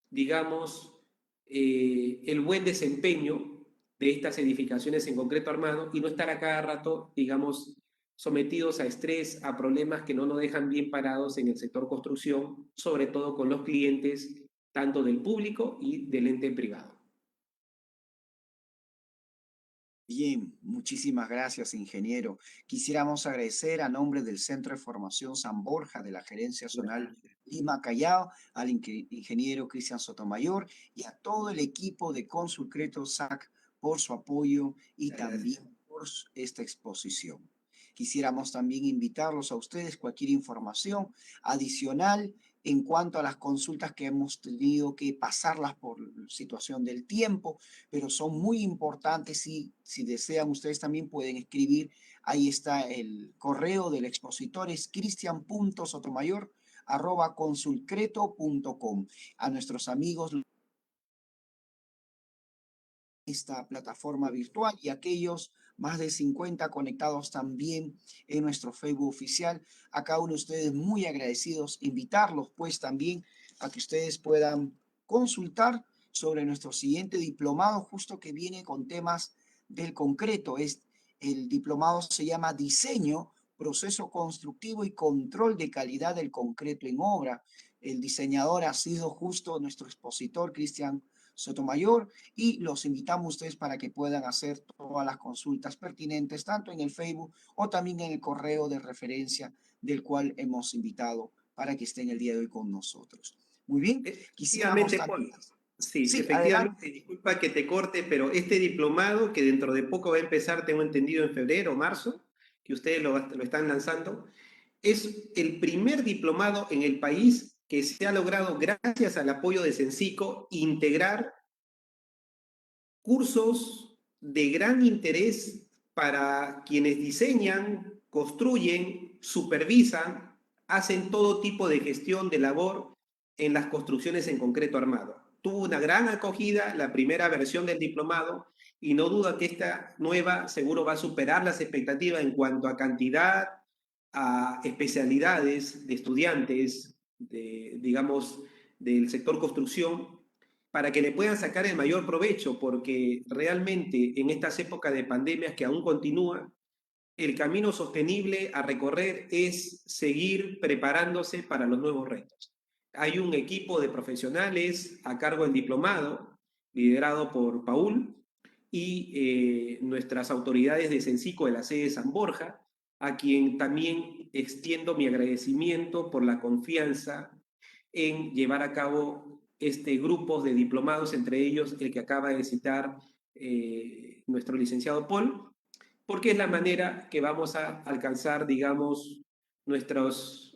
digamos, el buen desempeño de estas edificaciones en concreto armado y no estar a cada rato, digamos, sometidos a estrés, a problemas que no nos dejan bien parados en el sector construcción, sobre todo con los clientes, tanto del público y del ente privado. Bien, muchísimas gracias, ingeniero. Quisiéramos agradecer a nombre del Centro de Formación San Borja de la Gerencia Zonal Lima Callao, al ingeniero Cristian Sotomayor y a todo el equipo de Consulcreto SAC por su apoyo y también por esta exposición. Quisiéramos también invitarlos a ustedes cualquier información adicional en cuanto a las consultas que hemos tenido que pasarlas por situación del tiempo, pero son muy importantes y si desean ustedes también pueden escribir. Ahí está el correo del expositor, es cristian.sotomayor@consulcreto.com. A nuestros amigos esta plataforma virtual y aquellos más de 50 conectados también en nuestro Facebook oficial. A cada uno de ustedes muy agradecidos, invitarlos pues también a que ustedes puedan consultar sobre nuestro siguiente diplomado, justo que viene con temas del concreto. El diplomado se llama Diseño, Proceso Constructivo y Control de Calidad del Concreto en Obra. El diseñador ha sido justo nuestro expositor, Cristian Sotomayor, y los invitamos a ustedes para que puedan hacer todas las consultas pertinentes, tanto en el Facebook o también en el correo de referencia del cual hemos invitado para que estén el día de hoy con nosotros. Muy bien, quisiéramos también... Sí, Sí, efectivamente, adelante. disculpa que te corte, pero este diplomado, que dentro de poco va a empezar, tengo entendido, en febrero o marzo, que ustedes lo están lanzando, es el primer diplomado en el país que se ha logrado, gracias al apoyo de Sensico, integrar cursos de gran interés para quienes diseñan, construyen, supervisan, hacen todo tipo de gestión de labor en las construcciones en concreto armado. Tuvo una gran acogida la primera versión del diplomado y no duda que esta nueva seguro va a superar las expectativas en cuanto a cantidad, a especialidades de estudiantes, digamos, del sector construcción, para que le puedan sacar el mayor provecho, porque realmente en estas épocas de pandemias que aún continúan, el camino sostenible a recorrer es seguir preparándose para los nuevos retos. Hay un equipo de profesionales a cargo del diplomado, liderado por Paul, y nuestras autoridades de Sensico de la sede de San Borja, a quien también extiendo mi agradecimiento por la confianza en llevar a cabo grupos de diplomados, entre ellos el que acaba de citar nuestro licenciado Paul, porque es la manera que vamos a alcanzar, digamos, nuestras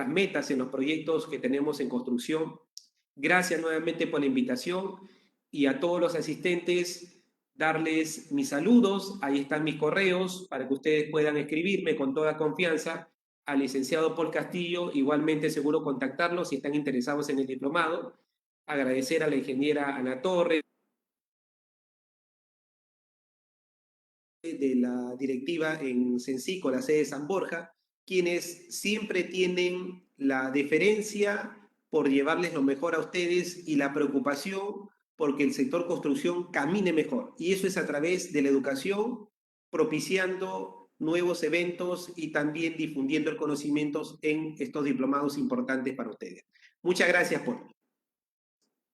metas en los proyectos que tenemos en construcción. Gracias nuevamente por la invitación y a todos los asistentes darles mis saludos. Ahí están mis correos para que ustedes puedan escribirme con toda confianza al licenciado Paul Castillo. Igualmente seguro contactarlos si están interesados en el diplomado. Agradecer a la ingeniera Ana Torres, de la directiva en Cencico, la sede de San Borja, quienes siempre tienen la deferencia por llevarles lo mejor a ustedes y la preocupación porque el sector construcción camine mejor. Y eso es a través de la educación, propiciando nuevos eventos y también difundiendo el conocimiento en estos diplomados importantes para ustedes. Muchas gracias, Paul.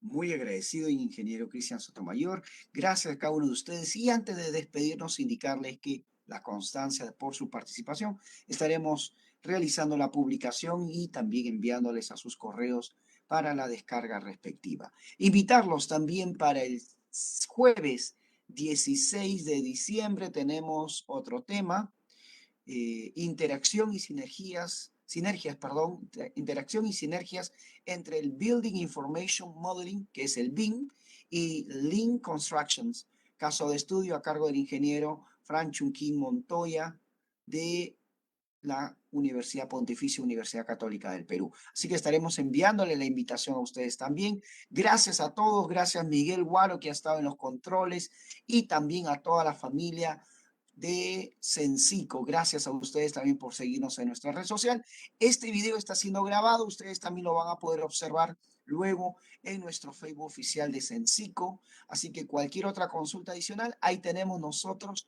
Muy agradecido, ingeniero Cristian Sotomayor. Gracias a cada uno de ustedes. Y antes de despedirnos, indicarles que la constancia por su participación, estaremos realizando la publicación y también enviándoles a sus correos para la descarga respectiva. Invitarlos también para el jueves 16 de diciembre. Tenemos otro tema, interacción y interacción y sinergias entre el Building Information Modeling, que es el BIM, y Lean Constructions, caso de estudio a cargo del ingeniero Fran Chunquín Montoya de la Universidad Pontificia Universidad Católica del Perú. Así que estaremos enviándole la invitación a ustedes también. Gracias a todos, gracias Miguel Guaro, que ha estado en los controles, y también a toda la familia de Cencico. Gracias a ustedes también por seguirnos en nuestra red social. Este video está siendo grabado, ustedes también lo van a poder observar luego en nuestro Facebook oficial de Cencico. Así que cualquier otra consulta adicional, ahí tenemos nosotros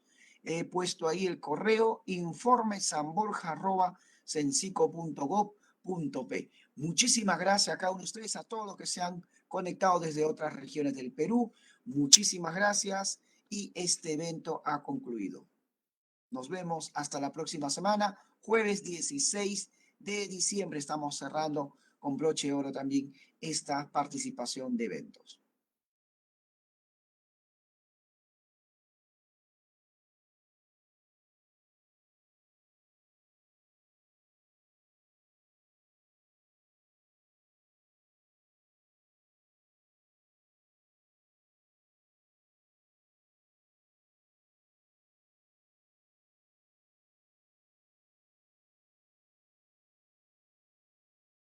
puesto ahí el correo informesanborja@cencico.gov.p. Muchísimas gracias a cada uno de ustedes, a todos los que se han conectado desde otras regiones del Perú. Muchísimas gracias y este evento ha concluido. Nos vemos hasta la próxima semana, jueves 16 de diciembre. Estamos cerrando con broche de oro también esta participación de eventos.